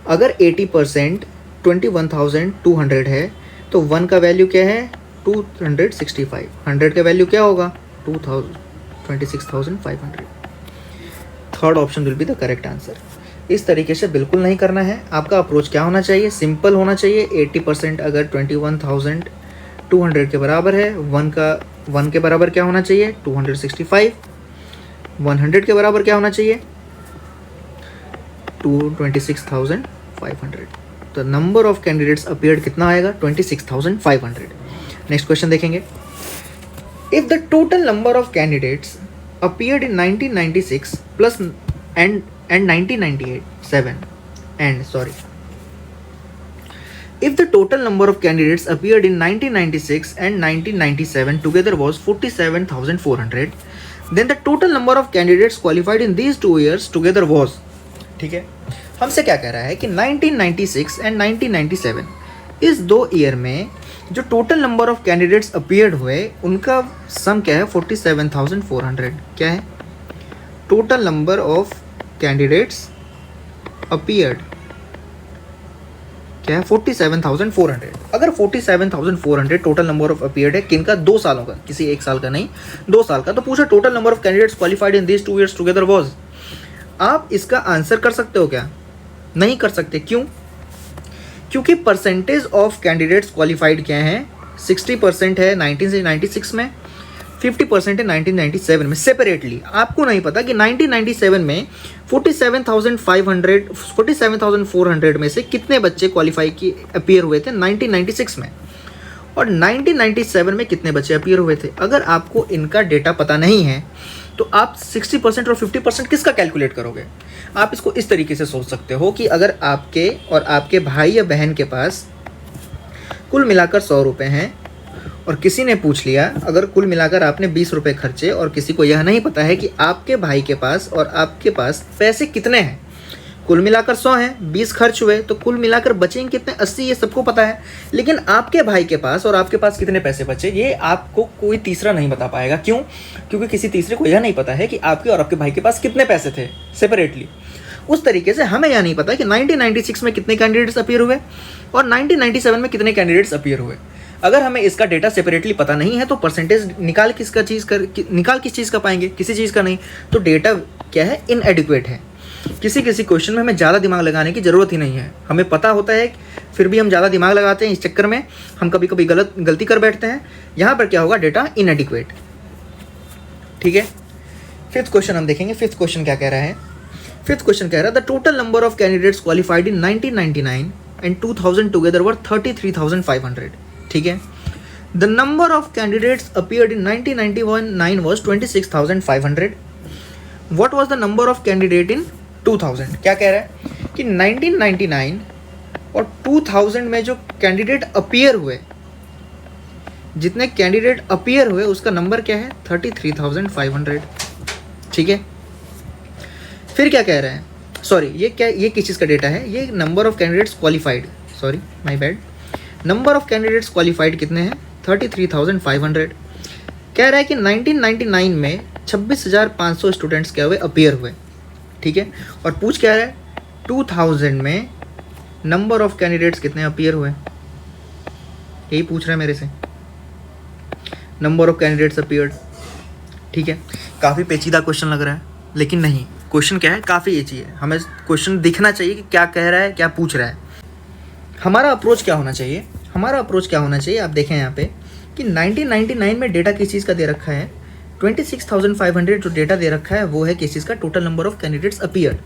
अगर 80% 21,200 है तो 1 का वैल्यू क्या है? 265। 100 का वैल्यू क्या होगा? 26,500। Third option will be the correct answer. इस तरीके से बिल्कुल नहीं करना है। आपका अप्रोच क्या होना चाहिए? सिंपल होना चाहिए। 80% अगर 21,200 के बराबर है, 1 के बराबर क्या होना चाहिए? 265। 100 के बराबर क्या होना चाहिए? 26,500। तो नंबर ऑफ कैंडिडेट्स अपीयर्ड कितना आएगा? 26,500। नेक्स्ट क्वेश्चन देखेंगे। If the total number of candidates appeared in 1996 plus and 1997 and sorry if the total number of candidates appeared in 1996 and 1997 together was 47,400, then the total number of candidates qualified in these 2 years together was। ठीक है, हमसे क्या कह रहा है कि 1996 and 1997 इस 2 year में जो total number of candidates appeared हुए उनका सम क्या है? 47,400। क्या है? Total number of candidates appeared क्या है? 47,400। अगर 47,400 टोटल नंबर ऑफ अपीयर्ड है, किनका? 2 सालों का, किसी 1 साल का नहीं, 2 साल का, तो पूछा total number of candidates qualified in these 2 years together was. आप इसका आंसर कर सकते हो क्या? नहीं कर सकते। क्यों? क्योंकि परसेंटेज ऑफ कैंडिडेट्स क्वालिफाइड क्या है? 60% है 19 से 96 में, 50% है 1997 में सेपरेटली। आपको नहीं पता कि 1997 में 47,400 में से कितने बच्चे क्वालिफाई की अपीयर हुए थे 1996 में, और 1997 में कितने बच्चे अपीयर हुए थे। अगर आपको इनका डेटा पता नहीं है तो आप 60% और 50% किसका कैलकुलेट करोगे। आप इसको इस तरीके से सोच सकते हो कि अगर आपके और आपके भाई या बहन के पास कुल मिलाकर 100 रुपये हैं और किसी ने पूछ लिया, अगर कुल मिलाकर आपने 20 रुपये खर्चे और किसी को यह नहीं पता है कि आपके भाई के पास और आपके पास पैसे कितने हैं, कुल मिलाकर 100 हैं, 20 खर्च हुए तो कुल मिलाकर बचेंगे कितने, 80, ये सबको पता है। लेकिन आपके भाई के पास और आपके पास कितने पैसे बचे ये आपको कोई तीसरा नहीं बता पाएगा। क्यों? क्योंकि किसी तीसरे को यह नहीं पता है कि आपके और आपके भाई के पास कितने पैसे थे सेपरेटली। उस तरीके से हमें यह नहीं पता कि 1996 में कितने कैंडिडेट्स अपीयर हुए और 1997 में कितने कैंडिडेट्स अपीयर हुए। अगर हमें इसका डेटा सेपरेटली पता नहीं है तो परसेंटेज निकाल किस चीज़ का पाएंगे, किसी चीज़ का नहीं। तो डेटा क्या है, इनएडिक्वेट है। किसी क्वेश्चन में हमें ज़्यादा दिमाग लगाने की ज़रूरत ही नहीं है। हमें पता होता है, फिर भी हम ज़्यादा दिमाग लगाते हैं। इस चक्कर में हम कभी कभी गलती कर बैठते हैं। यहाँ पर क्या होगा, डेटा इनएडिक्वेट। ठीक है, फिफ्थ क्वेश्चन हम देखेंगे। फिफ्थ क्वेश्चन क्या कह रहा है? फिफ्थ क्वेश्चन कह रहा है the total number of candidates qualified in 1999 and 2000 together were 33,500। ठीक है, the number of candidates appeared in 1999 was 26,500। What was the number of candidate in 2000? क्या कह रहा है कि 1999 और 2000 में जो कैंडिडेट अपीयर हुए, जितने कैंडिडेट अपीयर हुए उसका नंबर क्या है, 33,500। ठीक है, फिर क्या कह रहा है, सॉरी ये किस चीज़ का डेटा है, ये number of candidates qualified, sorry my bad, number of candidates qualified कितने हैं, 33,500। कह रहा है कि 1999 में 26,500 स्टूडेंट्स क्या हुए, अपीयर हुए। ठीक है, और पूछ क्या रहा है, 2000 में नंबर ऑफ कैंडिडेट्स कितने अपीयर हुए, यही पूछ रहा है मेरे से, नंबर ऑफ कैंडिडेट्स अपीयर्ड। ठीक है, काफ़ी पेचीदा क्वेश्चन लग रहा है, लेकिन नहीं, क्वेश्चन क्या है, काफ़ी ईजी है। हमें क्वेश्चन दिखना चाहिए कि क्या कह रहा है, क्या पूछ रहा है। हमारा अप्रोच क्या होना चाहिए, आप देखें यहाँ पे कि 1999 में डेटा किस चीज़ का दे रखा है, 26,500 जो डेटा दे रखा है वो है किस चीज़ का, total number of candidates appeared.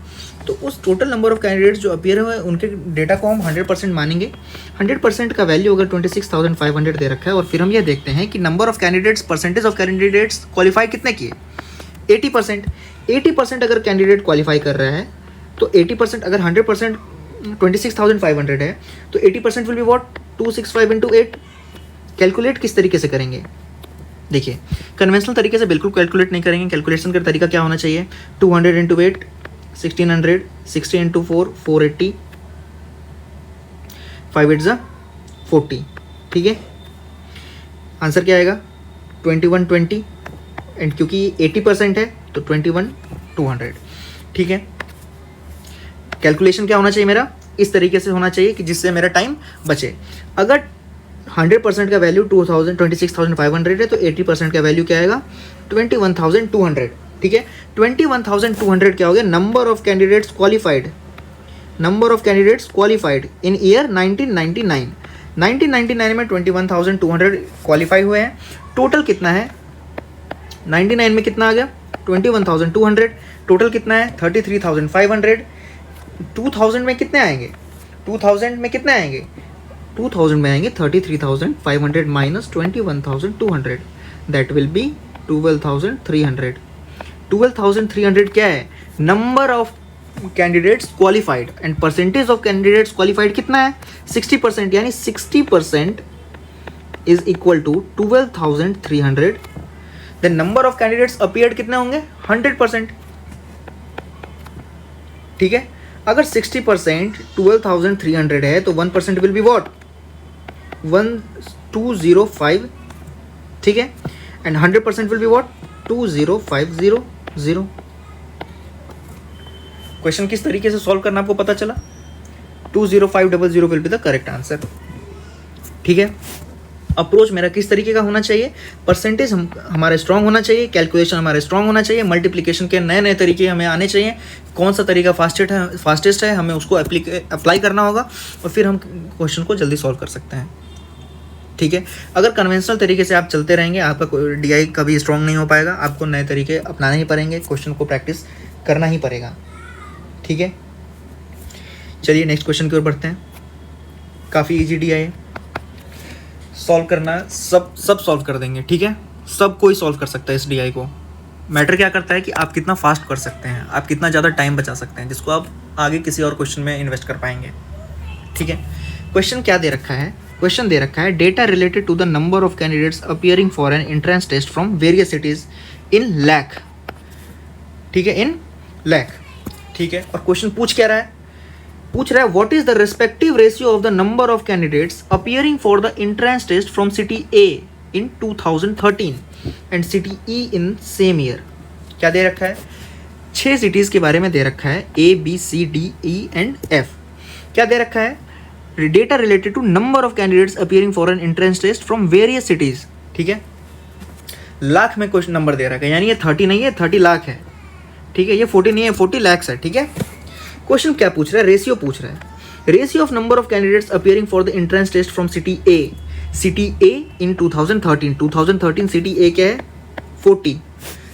तो उस टोटल नंबर ऑफ कैंडिडेट्स जो अपीयर हुए उनके डेटा को हम 100% मानेंगे। 100% का वैल्यू अगर 26,500 दे रखा है, और फिर हम ये देखते हैं कि number of candidates, percentage of candidates qualify कितने किए, 80%। 80% अगर कैंडिडेट क्वालिफाई कर रहा है तो 80%, अगर 100% 26,500 है तो 80% will be what, 265 into 8। Calculate किस तरीके से करेंगे, देखिए कन्वेंशनल तरीके से बिल्कुल कैलकुलेट नहीं करेंगे। कैलकुलेशन का तरीका क्या होना चाहिए, 200 इंटू 8 1600, 60 इंटू 4 480, 5 8 ज़ा 40। ठीक है, आंसर क्या आएगा, 2120, एंड क्योंकि 80% है तो 21,200। ठीक है, कैलकुलेशन क्या होना चाहिए मेरा, इस तरीके से होना चाहिए कि जिससे मेरा टाइम बचे। अगर 100% का वैल्यू 26,500 है तो 80% का वैल्यू क्या आएगा, 21,200। ठीक है, 21,200 क्या हो गया, number of candidates qualified, in year 1999। 1999 में 21,200 क्वालिफाई हुए हैं। टोटल कितना है, 99 में कितना आ गया, 21,200। टोटल कितना है, 33,500। 2000 में कितने आएंगे, 2000 में 33,500 माइनस 21,200, दैट विल बी 12,300। 12,300 क्या है, number of candidates qualified, and percentage of candidates qualified कितना है, 60%, यानी 60% is equal to 12,300। The number of candidates appeared कितने होंगे, 100%। ठीक है, अगर 60% 12,300 है तो 1% विल बी वॉट, 1205। ठीक है, and 100% will be what, 20500। Question किस तरीके से सॉल्व करना आपको पता चला, 20500 will be the correct answer. ठीक है, अप्रोच मेरा किस तरीके का होना चाहिए, परसेंटेज हमारा स्ट्रांग होना चाहिए, कैलकुलेशन हमारा स्ट्रांग होना चाहिए, मल्टीप्लिकेशन के नए नए तरीके हमें आने चाहिए। कौन सा तरीका फास्टेस्ट है हमें उसको अप्लाई करना होगा, और फिर हम क्वेश्चन को जल्दी सॉल्व कर सकते हैं। ठीक है। अगर कन्वेंशनल तरीके से आप चलते रहेंगे आपका कोई DI कभी स्ट्रॉन्ग नहीं हो पाएगा, आपको नए तरीके अपनाने ही पड़ेंगे, क्वेश्चन को प्रैक्टिस करना ही पड़ेगा, ठीक है। चलिए नेक्स्ट क्वेश्चन की ओर बढ़ते हैं। काफ़ी इजी DI है, सॉल्व करना सब सॉल्व कर देंगे, ठीक है। सब कोई सॉल्व कर सकता है इस DI को। मैटर क्या करता है कि आप कितना फास्ट कर सकते हैं, आप कितना ज़्यादा टाइम बचा सकते हैं, जिसको आप आगे किसी और क्वेश्चन में इन्वेस्ट कर पाएंगे, ठीक है। क्वेश्चन क्या दे रखा है? क्वेश्चन दे रखा है data related to the number of candidates appearing for an entrance test from various cities in lakh, ठीक है, इन लैख, ठीक है। और क्वेश्चन पूछ क्या रहा है? पूछ रहा है what is the respective ratio of the number of candidates appearing for the entrance test from city A in 2013 and city E in same year. क्या दे रखा है? 6 सिटीज़ के बारे में दे रखा है, ABCDE एंड F। क्या दे रखा है? Data related to number of candidates appearing for an entrance test from various cities, ठीक है। लाख में क्वेश्चन नंबर दे रखा है, यानी ये 30 नहीं है, 30 लाख है, ठीक है। ये 40 नहीं है, 40 lakhs है, ठीक है। क्वेश्चन क्या पूछ रहा है? रेशियो पूछ रहा है। Ratio of number of candidates appearing for the entrance test from city A, city A in 2013 city A क्या है? 40।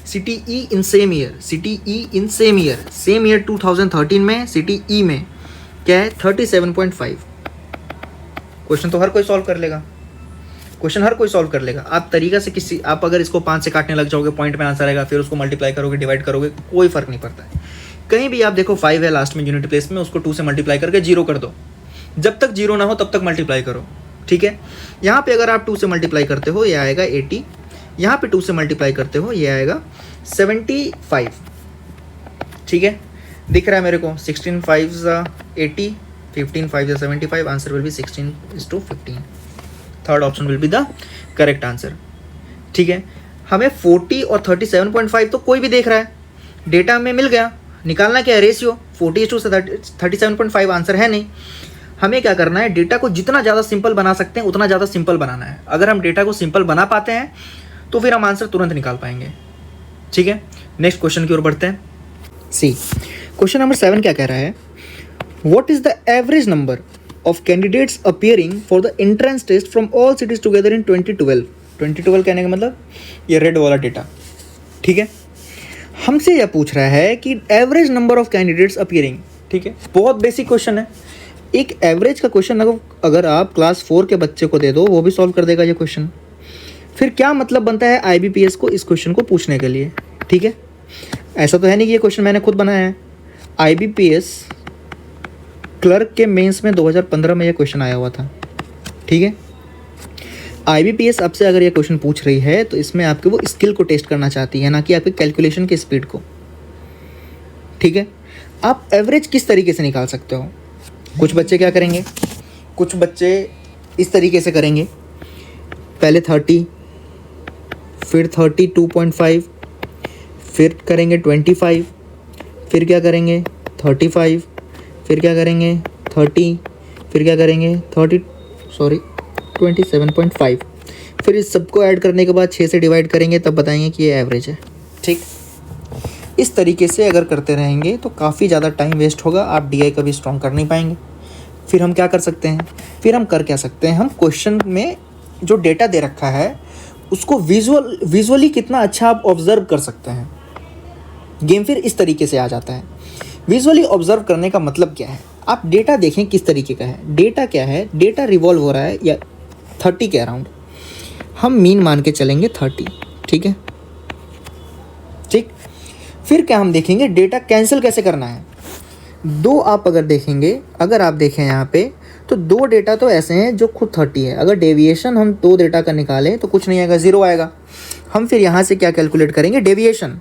City E in same year, city E in same year 2013 में सिटी ई में क्या है? 37.5। क्वेश्चन तो हर कोई सॉल्व कर लेगा, क्वेश्चन हर कोई सॉल्व कर लेगा। आप तरीका से आप अगर इसको 5 से काटने लग जाओगे, पॉइंट में आंसर आएगा, फिर उसको मल्टीप्लाई करोगे, डिवाइड करोगे, कोई फर्क नहीं पड़ता है। कहीं भी आप देखो 5 है लास्ट में यूनिट प्लेस में, उसको 2 से मल्टीप्लाई करके 0 कर दो। जब तक 0 ना हो तब तक मल्टीप्लाई करो, ठीक है। यहाँ पे अगर आप 2 से मल्टीप्लाई करते हो ये आएगा 80, यहाँ पे 2 से मल्टीप्लाई करते हो ये आएगा 75, ठीक है। दिख रहा है मेरे को? 16 5 80, 15 5 75, answer will B 16:15। Third option will be the correct answer, ठीक है। हमें 40 और 37.5 तो कोई भी देख रहा है, डेटा हमें मिल गया। निकालना क्या है? रेशियो। 40:37.5 आंसर है नहीं। हमें क्या करना है? डेटा को जितना ज़्यादा सिंपल बना सकते हैं उतना ज़्यादा सिंपल बनाना है। अगर हम डेटा को सिंपल बना पाते हैं तो फिर हम आंसर तुरंत निकाल पाएंगे, ठीक है। नेक्स्ट क्वेश्चन की ओर बढ़ते हैं। सी क्वेश्चन नंबर 7 क्या कह रहा है? What is the average number of candidates appearing for the entrance test from all cities together in 2012। 2012 कहने का मतलब ये रेड वाला डेटा, ठीक है। हमसे यह पूछ रहा है कि average number of candidates appearing, ठीक है। बहुत बेसिक क्वेश्चन है। एक एवरेज का क्वेश्चन अगर आप क्लास 4 के बच्चे को दे दो वो भी सॉल्व कर देगा ये क्वेश्चन। फिर क्या मतलब बनता है IBPS को इस क्वेश्चन को पूछने के लिए, ठीक है। ऐसा तो है नहीं कि ये क्वेश्चन मैंने खुद बनाया है। IBPS क्लर्क के मेंस में 2015 में ये क्वेश्चन आया हुआ था, ठीक है। IBPS आपसे अगर ये क्वेश्चन पूछ रही है तो इसमें आपके वो स्किल को टेस्ट करना चाहती है, ना कि आपके कैलकुलेशन की स्पीड को, ठीक है। आप एवरेज किस तरीके से निकाल सकते हो? कुछ बच्चे क्या करेंगे? कुछ बच्चे इस तरीके से करेंगे, पहले 30, फिर 32.5, फिर करेंगे 25, फिर क्या करेंगे 35, फिर क्या करेंगे 30, फिर क्या करेंगे 27.5, फिर इस सबको ऐड करने के बाद 6 से डिवाइड करेंगे, तब बताएंगे कि ये एवरेज है, ठीक। इस तरीके से अगर करते रहेंगे तो काफ़ी ज़्यादा टाइम वेस्ट होगा, आप DI कभी स्ट्रॉन्ग कर नहीं पाएंगे। फिर हम क्या कर सकते हैं? फिर हम कर क्या सकते हैं? हम क्वेश्चन में जो डेटा दे रखा है उसको विजुअली कितना अच्छा आप ऑब्जर्व कर सकते हैं। गेम फिर इस तरीके से आ जाता है। विजुअली ऑब्जर्व करने का मतलब क्या है? आप डेटा देखें किस तरीके का है। डेटा क्या है? डेटा रिवॉल्व हो रहा है या 30 के अराउंड, हम मीन मान के चलेंगे 30, ठीक है, ठीक। फिर क्या हम देखेंगे? डेटा कैंसिल कैसे करना है। दो आप अगर देखेंगे, अगर आप देखें यहाँ पे तो 2 डेटा तो ऐसे हैं जो खुद 30 है। अगर डेविएशन हम 2 डेटा का निकालें तो कुछ नहीं आएगा, 0 आएगा। हम फिर यहाँ से क्या कैलकुलेट करेंगे? डेविएशन।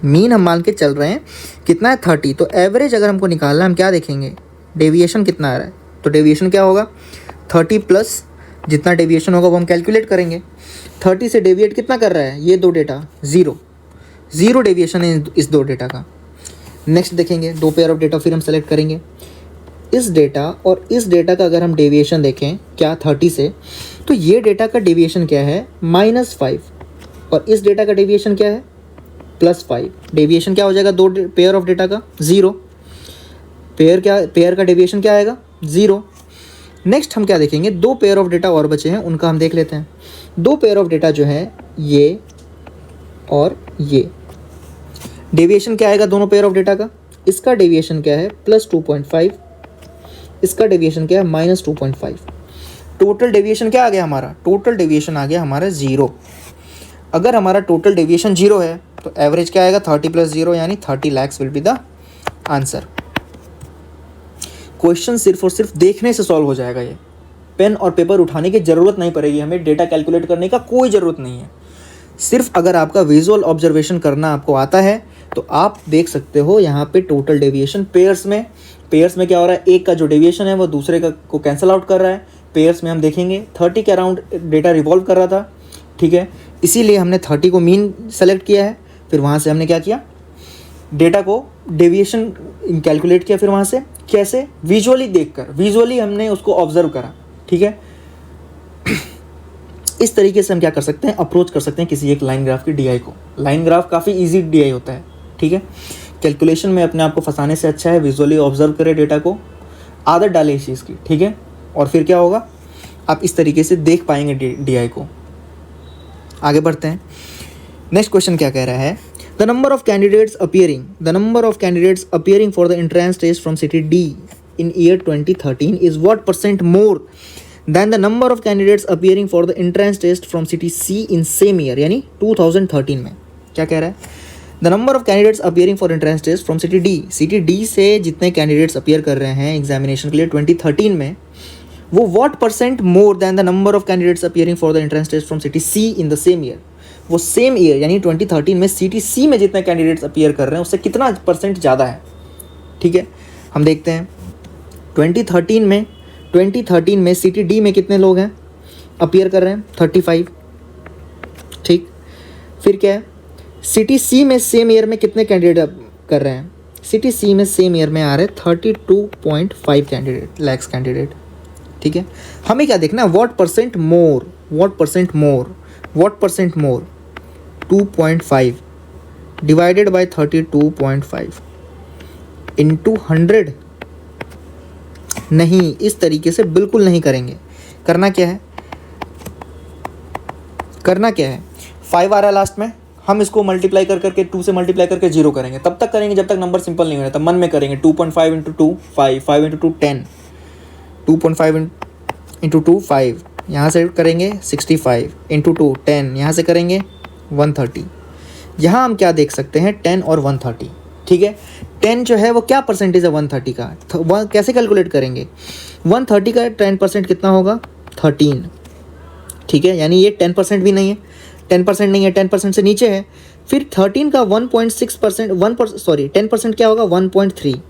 मीन हम मान के चल रहे हैं कितना है 30, तो एवरेज अगर हमको निकालना है हम क्या देखेंगे? डेविएशन कितना आ रहा है। तो डेविएशन क्या होगा? 30 प्लस जितना डेविएशन होगा वो हम कैलकुलेट करेंगे। 30 से डेविएट कितना कर रहा है? ये 2 डेटा, 0 डेविएशन है इस 2 डेटा का। नेक्स्ट देखेंगे 2 पेयर ऑफ डेटा, फिर हम सेलेक्ट करेंगे इस डेटा और इस डेटा का अगर हम डेविएशन देखें क्या 30 से, तो ये डेटा का डेविएशन क्या है? -5, और इस डेटा का डेविएशन क्या है? +5। डेविएशन क्या हो जाएगा 2 पेयर ऑफ डेटा का? 0। पेयर का डेविएशन क्या आएगा? 0। नेक्स्ट हम क्या देखेंगे, 2 पेयर ऑफ डेटा और बचे हैं, उनका हम देख लेते हैं। 2 पेयर ऑफ डेटा जो है ये और ये, डेविएशन क्या आएगा दोनों पेयर ऑफ डेटा का, इसका डेविएशन क्या है +2.5, इसका डेविएशन क्या है -2.5। टोटल डेविएशन क्या आ गया हमारा, टोटल डेविएशन आ गया हमारा 0। अगर हमारा टोटल डेविएशन 0 है तो एवरेज क्या आएगा 30 + 0 यानी 30 lakhs will be the answer. Question सिर्फ और सिर्फ देखने से सॉल्व हो जाएगा, ये पेन और पेपर उठाने की ज़रूरत नहीं पड़ेगी, हमें डेटा कैलकुलेट करने का कोई ज़रूरत नहीं है। सिर्फ अगर आपका विजुअल ऑब्जर्वेशन करना आपको आता है तो आप देख सकते हो यहाँ पे टोटल डेविएशन पेयर्स में क्या हो रहा है, एक का जो डेविएशन है वो दूसरे का को कैंसिल आउट कर रहा है। पेयर्स में हम देखेंगे 30 के अराउंड डेटा रिवॉल्व कर रहा था, ठीक है, इसीलिए हमने 30 को मीन सेलेक्ट किया है। फिर वहाँ से हमने क्या किया, डेटा को डेविएशन कैलकुलेट किया। फिर वहाँ से कैसे, विजुअली देखकर, विजुअली हमने उसको ऑब्जर्व करा, ठीक है। इस तरीके से हम क्या कर सकते हैं, अप्रोच कर सकते हैं किसी एक लाइन ग्राफ की डीआई को। लाइन ग्राफ काफ़ी इजी डीआई होता है, ठीक है। कैलकुलेशन में अपने आप को फंसाने से अच्छा है विजुअली ऑब्जर्व करें डेटा को, आदत डालें इस चीज़ की, ठीक है। और फिर क्या होगा, आप इस तरीके से देख पाएंगे डीआई को। आगे बढ़ते हैं। नेक्स्ट क्वेश्चन क्या कह रहा है, the number of candidates appearing for the entrance test from city D in year 2013 is what % more than the number of candidates appearing for the entrance test from city C in same year, यानी 2013 में। क्या कह रहा है, the number of candidates appearing for entrance test from city D से जितने candidates appear कर रहे हैं एग्जामिनेशन के लिए 2013 में, वो what % more than the number of candidates appearing for the entrance test from city C in the same year. वो सेम ईयर यानी 2013 में सिटी सी में जितने कैंडिडेट्स अपियर कर रहे हैं उससे कितना % ज़्यादा है, ठीक है। हम देखते हैं 2013 में सिटी डी में कितने लोग हैं अपियर कर रहे हैं, 35, ठीक। फिर क्या है, सिटी सी में सेम ईयर में कितने कैंडिडेट कर रहे हैं, सिटी सी में सेम ईयर में आ रहे हैं 32.5 लाख कैंडिडेट, ठीक है। हमें क्या देखना है, what % more 2.5 divided by 32.5 into 100, नहीं, इस तरीके से बिल्कुल नहीं करेंगे। करना क्या है 5 आ रहा है लास्ट में, हम इसको मल्टीप्लाई करके 2 से मल्टीप्लाई करके 0 करेंगे, तब तक करेंगे जब तक नंबर सिंपल नहीं हो रहा, तब मन में करेंगे 2.5 इंटू 2 5, 5 इंटू 2 10, 2.5 इंटू 2 5, यहाँ से करेंगे 65 इंटू 2 10, यहाँ से करेंगे 130। यहाँ हम क्या देख सकते हैं 10 और 130, ठीक है। 10 जो है वो क्या परसेंटेज है 130 का, कैसे कैलकुलेट करेंगे, 130 का 10% कितना होगा 13, ठीक है। यानी ये 10% भी नहीं है, 10% नहीं है, 10% से नीचे है। फिर 13 का 1.6%, 10% क्या होगा 1.3।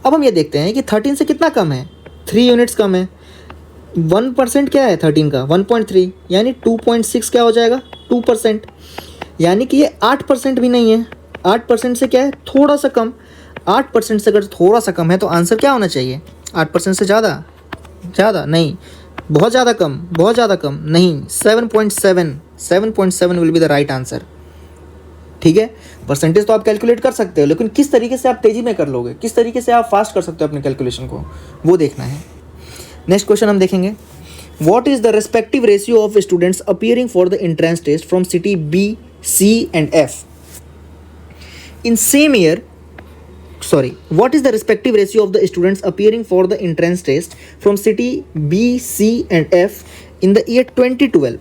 अब हम ये देखते हैं कि 13 से कितना कम है, 3 यूनिट्स कम है। 1% क्या है 13 का 1.3, यानी 2.6 क्या हो जाएगा 2%, यानी कि ये 8% भी नहीं है। 8% से क्या है थोड़ा सा कम, 8% से अगर थोड़ा सा कम है तो आंसर क्या होना चाहिए, 8% से ज़्यादा नहीं, बहुत ज़्यादा कम नहीं, 7.7 will be the right answer, ठीक है। परसेंटेज तो आप कैलकुलेट कर सकते हो, लेकिन किस तरीके से आप तेज़ी में कर लोगे, किस तरीके से आप फास्ट कर सकते हो अपने कैलकुलेशन को, वो देखना है। नेक्स्ट क्वेश्चन हम देखेंगे, what is the respective ratio of students appearing for the entrance test from city B, C and F in same year, what is the respective ratio of the students appearing for the entrance test from city B, C and F in the year 2012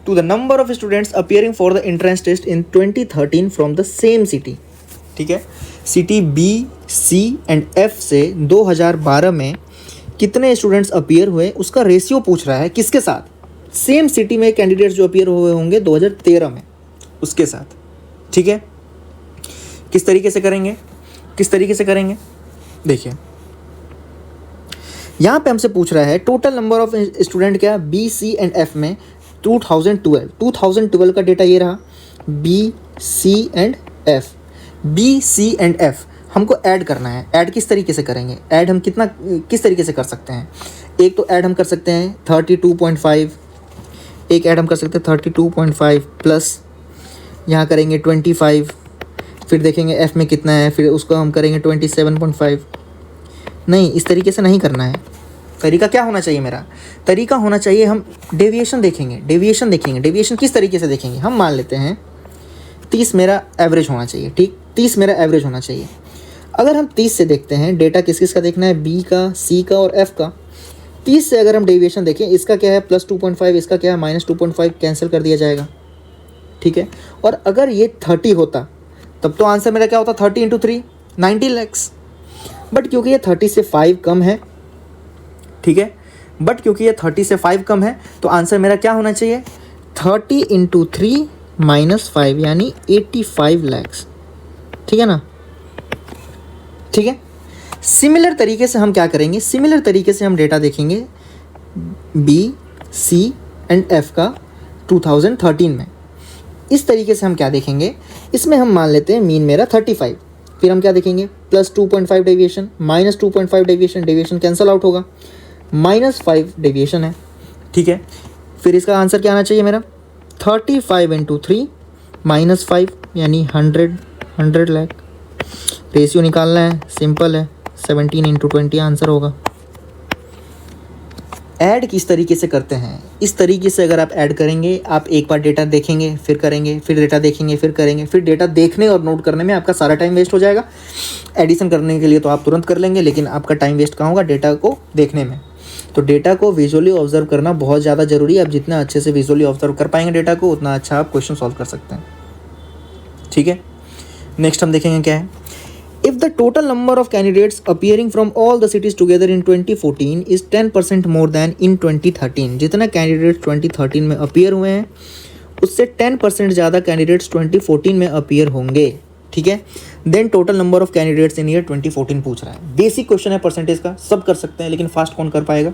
to the number of students appearing for the entrance test in 2013 from the same city, ठीक है। City B, C and F से 2012 में कितने students appear हुए उसका ratio पूछ रहा है, किसके साथ, सेम सिटी में कैंडिडेट्स जो अपियर हुए होंगे 2013 में उसके साथ, ठीक है। किस तरीके से करेंगे देखिए, यहाँ पे हमसे पूछ रहा है टोटल नंबर ऑफ स्टूडेंट क्या बी, सी एंड एफ में 2012 का डेटा ये रहा, बी, सी एंड एफ हमको ऐड करना है। ऐड किस तरीके से करेंगे, ऐड हम किस तरीके से कर सकते हैं, एक तो ऐड हम कर सकते हैं 32.5, एक ऐड हम कर सकते हैं 32.5 प्लस यहाँ करेंगे 25, फिर देखेंगे एफ़ में कितना है, फिर उसको हम करेंगे 27.5। नहीं, इस तरीके से नहीं करना है, तरीका क्या होना चाहिए मेरा? तरीका होना चाहिए हम डेविएशन देखेंगे। डेविएशन किस तरीके से देखेंगे? हम मान लेते हैं 30 मेरा एवरेज होना चाहिए, ठीक, 30 मेरा एवरेज होना चाहिए। अगर हम 30 से देखते हैं, डेटा किस किस का देखना है? बी का, सी का और एफ का। 30 से अगर हम डेविएशन देखें, इसका क्या है +2.5, इसका क्या है -2.5, कैंसिल कर दिया जाएगा, ठीक है। और अगर ये 30 होता तब तो आंसर मेरा क्या होता? 30 × 3 90 लाख। बट क्योंकि ये 30 से 5 कम है, ठीक है, बट क्योंकि ये 30 से 5 कम है तो आंसर मेरा क्या होना चाहिए? 30 × 3 - 5 यानी 85 लाख, ठीक है ना, ठीक है। सिमिलर तरीके से हम क्या करेंगे? सिमिलर तरीके से हम डेटा देखेंगे बी, सी एंड एफ का 2013 में। इस तरीके से हम क्या देखेंगे? इसमें हम मान लेते हैं मीन मेरा 35, फिर हम क्या देखेंगे? +2.5 deviation, -2.5 deviation, deviation cancel out होगा, -5 डेविएशन है, ठीक है। फिर इसका आंसर क्या आना चाहिए मेरा? 35 × 3 - 5 यानी 100 लाख। रेशियो निकालना है, सिंपल है, 17 × 20 आंसर होगा। ऐड किस तरीके से करते हैं? इस तरीके से अगर आप ऐड करेंगे, आप एक बार डेटा देखेंगे फिर करेंगे, फिर डेटा देखेंगे फिर करेंगे, फिर डेटा देखने और नोट करने में आपका सारा टाइम वेस्ट हो जाएगा। एडिशन करने के लिए तो आप तुरंत कर लेंगे, लेकिन आपका टाइम वेस्ट कहाँ होगा? डेटा को देखने में। तो डेटा को विजुअली ऑब्जर्व करना बहुत ज़्यादा ज़रूरी है। आप जितना अच्छे से विजुअली ऑब्जर्व कर पाएंगे डेटा को, उतना अच्छा आप क्वेश्चन सॉल्व कर सकते हैं, ठीक है। नेक्स्ट हम देखेंगे क्या है। If the total number of candidates appearing from all the cities together in 2014 is 10% more than in 2013, जितना कैंडिडेट्स 2013 में अपीयर हुए हैं उससे 10% ज़्यादा कैंडिडेट्स 2014 में अपीयर होंगे, ठीक है। Then total number of candidates in year 2014 पूछ रहा है। बेसिक क्वेश्चन है परसेंटेज का, सब कर सकते हैं, लेकिन फास्ट कौन कर पाएगा?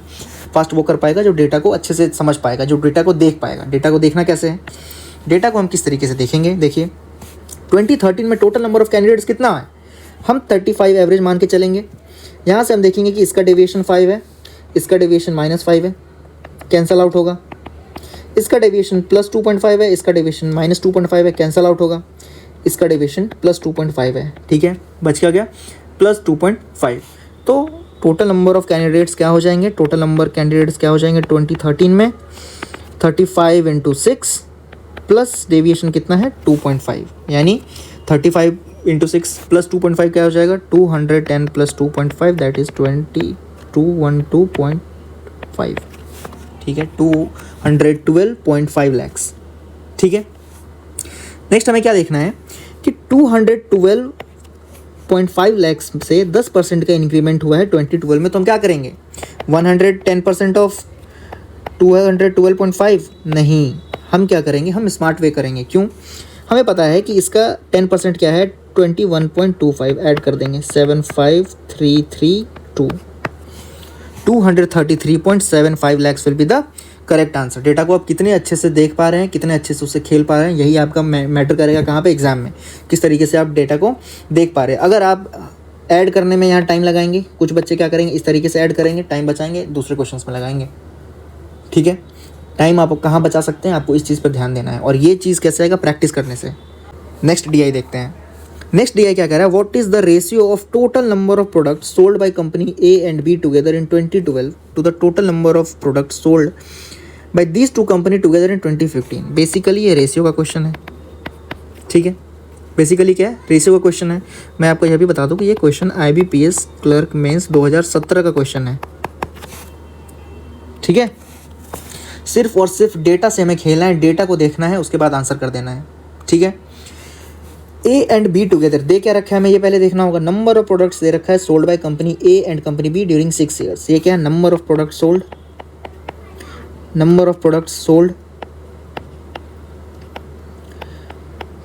फास्ट वो कर पाएगा जो डेटा को अच्छे से समझ पाएगा, जो डेटा को देख पाएगा। डेटा को देखना कैसे है? डेटा को हम किस तरीके से देखेंगे? देखिए 2013 में टोटल नंबर ऑफ कैंडिडेट्स कितना है? हम 35 एवरेज मान के चलेंगे। यहाँ से हम देखेंगे कि इसका डेविएशन 5 है, इसका डेविएशन -5 है, कैंसल आउट होगा। इसका डेविएशन +2.5 है, इसका डेविएशन -2.5 है, कैंसल आउट होगा। इसका डेविएशन +2.5 है, ठीक है, बच क्या गया? +2.5। तो टोटल नंबर ऑफ कैंडिडेट्स क्या हो जाएंगे? टोटल नंबर कैंडिडेट्स क्या हो जाएंगे 2013 में? 35 × 6 प्लस डेविएशन कितना है? 2.5, यानी 35 × 6 + 2.5 क्या हो जाएगा? 210 + 2.5 दैट इज़ 212.5, ठीक है, 212.5 लाख, ठीक है। नेक्स्ट हमें क्या देखना है कि 212.5 लाख से 10% का इंक्रीमेंट हुआ है 2012 में, तो हम क्या करेंगे? 110% ऑफ 212.5 नहीं, हम क्या करेंगे? हम स्मार्ट वे करेंगे। क्यों? हमें पता है कि इसका 10% क्या है? 21.25 ऐड कर देंगे, 75332, 233.75 lakh will be the correct answer. Data को आप कितने अच्छे से देख पा रहे हैं, कितने अच्छे से उससे खेल पा रहे हैं, यही आपका मैटर करेगा कहाँ पे? एग्जाम में। किस तरीके से आप डेटा को देख पा रहे हैं। अगर आप ऐड करने में यहाँ टाइम लगाएंगे, कुछ बच्चे क्या करेंगे? इस तरीके से ऐड करेंगे, टाइम बचाएंगे, दूसरे क्वेश्चन में लगाएंगे, ठीक है। टाइम आप कहाँ बचा सकते हैं, आपको इस चीज़ पर ध्यान देना है, और ये चीज़ कैसे आएगा? प्रैक्टिस करने से। नेक्स्ट DI देखते हैं। नेक्स्ट DI क्या कह रहा है? What is the ratio of total number of product sold by company A and B together in 2012 to the total number of product sold by these two company together in 2015। Basically ये ratio का question है, ठीक है। Basically क्या है? Ratio का question है। मैं आपको यह भी बता दूं कि ये क्वेश्चन IBPS क्लर्क मेंस 2017 का क्वेश्चन है, ठीक है। सिर्फ और सिर्फ डेटा से हमें खेलना है, डेटा को देखना है, उसके बाद आंसर कर देना है, ठीक है। A and B together they क्या रखा है हमें? ये पहले देखना होगा। नंबर ऑफ प्रोडक्ट्स दे रखा है sold by company A and company B during 6 years. ये क्या है? Number of product sold, number of products sold,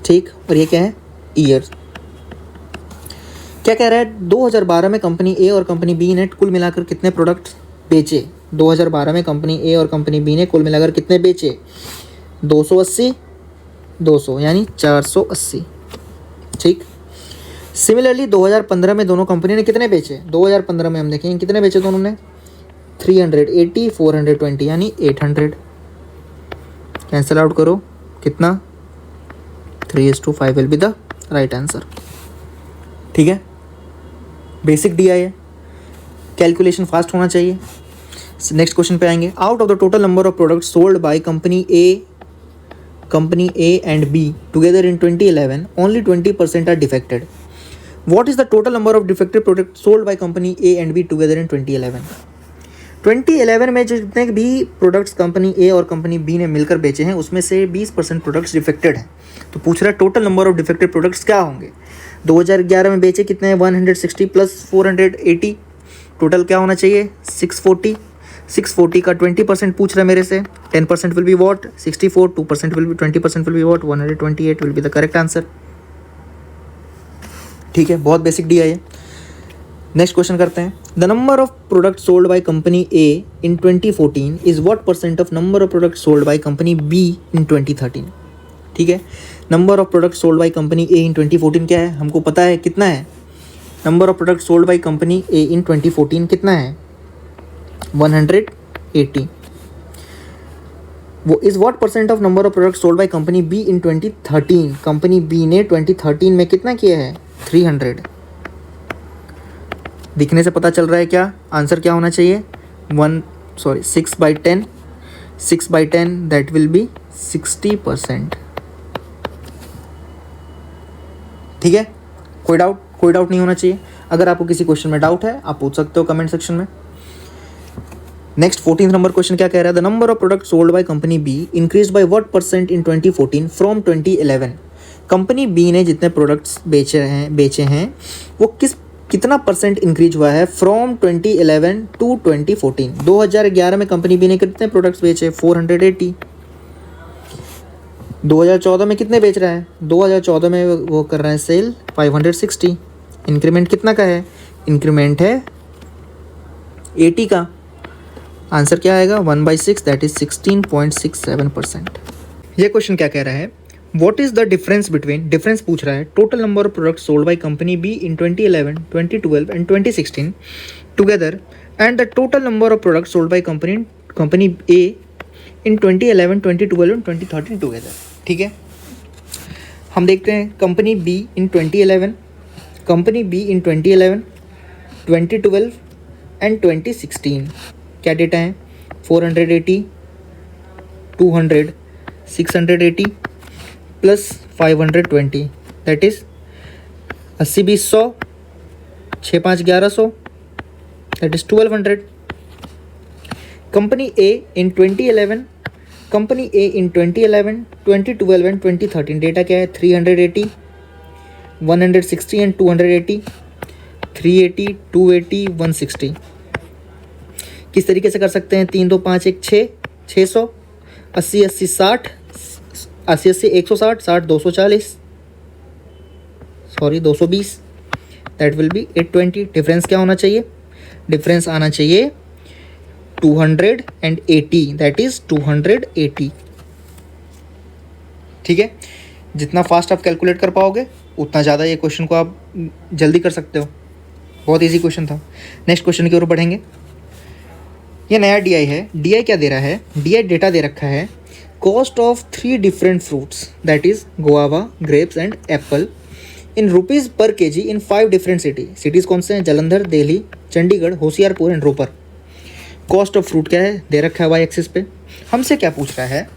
ठीक। और ये क्या है? ईयर। क्या कह रहा है? 2012 में कंपनी A और कंपनी B ने कुल मिलाकर कितने प्रोडक्ट बेचे? 2012 में कंपनी A और कंपनी B ने कुल मिलाकर कितने बेचे? 280, 200 यानी 480, ठीक। सिमिलरली 2015 में दोनों कंपनी ने कितने बेचे? 2015 में हम देखेंगे कितने बेचे दोनों ने? 380, 420 यानी 800। कैंसिल आउट करो, कितना? 3:5 will be the right answer, ठीक है। बेसिक DI है, कैलकुलेशन फास्ट होना चाहिए। नेक्स्ट क्वेश्चन पे आएंगे। Out of the total number of products sold by company A and B together in 2011 only 20% are defected. What is the total number of defected product sold by company A and B together in 2011? 2011 में जितने भी products company ए और company B ने मिलकर बेचे हैं उसमें से 20% प्रोडक्ट्स डिफेक्टेड हैं। तो पूछ रहा है total number of defected products क्या होंगे। 2011 में बेचे कितने हैं? 160 प्लस 480, टोटल क्या होना चाहिए? 640। 640 का 20% पूछ रहा है मेरे से। 10% will be what? 64। 2% will be 20% will be what? 128 will be the correct answer. ठीक है, बहुत बेसिक दिया है। नेक्स्ट क्वेश्चन करते हैं। The number of product sold by company A in 2014 is what percent of number of product sold by company B in 2013? ठीक है, number of product sold by company A in 2014 क्या है? हमको पता है कितना है। Number of product sold by company A in 2014 कितना है? 180। वो is what percent of number of product sold by company B in 2013? Company B ने 2013 में कितना किया है? 300। दिखने से पता चल रहा है क्या आंसर क्या होना चाहिए? 6/10। 6/10 दैट विल बी 60%। ठीक है, कोई डाउट नहीं होना चाहिए। अगर आपको किसी क्वेश्चन में डाउट है आप पूछ सकते हो कमेंट सेक्शन में। नेक्स्ट 14th नंबर क्वेश्चन क्या कह रहा है? The number of product sold by company B increase by what percent in 2014 from 2011? Company B ने जितने प्रोडक्ट्स बेचे हैं वो कितना परसेंट इंक्रीज हुआ है फ्रॉम 2011 टू 2014? 2011 में कंपनी बी ने कितने प्रोडक्ट्स बेचे? 480। 2014 में कितने बेच रहा है? 2014 में वो कर रहा है सेल 560। इंक्रीमेंट कितना का है? इंक्रीमेंट है 80 का। आंसर क्या आएगा? 1/6 दैट इज 16.67%। ये क्वेश्चन क्या कह रहा है? What is the difference between, difference पूछ रहा है, total number of products sold by company B in 2011, 2012 and 2016 together and the total number of products sold by company A in 2011, 2012 and 2013 together. ठीक है, हम देखते हैं company B in 2011, company B in 2011, 2012 and 2016 क्या data है? 480, 200, 680 plus 520 that is 80 20 100, 6 5 1100 that is 1200। Company A in 2011, company A in 2011, 2012 and 2013 data क्या है? 380, 160 and 280, 380, 280, 160। किस तरीके से कर सकते हैं? 3 2 5 1 6, 600, 80 80 60, 80 80 160, 60 240, sorry 220 that will be 820। Difference क्या होना चाहिए? डिफरेंस आना चाहिए 280 दैट इज 280। ठीक है, जितना फास्ट आप कैलकुलेट कर पाओगे उतना ज़्यादा ये क्वेश्चन को आप जल्दी कर सकते हो। बहुत इजी क्वेश्चन था। नेक्स्ट क्वेश्चन की ओर बढ़ेंगे। ये नया डीआई है। डीआई क्या दे रहा है? डीआई डेटा दे रखा है cost of 3 different fruits that is guava, grapes and apple in rupees per KG in 5 different cities कौन से हैं? Jalandhar, Delhi, Chandigarh, Hoshiarpur and Ropar. Cost of fruit क्या है? दे रखा है वाई एक्सिस पे। हमसे क्या पूछ रहा है?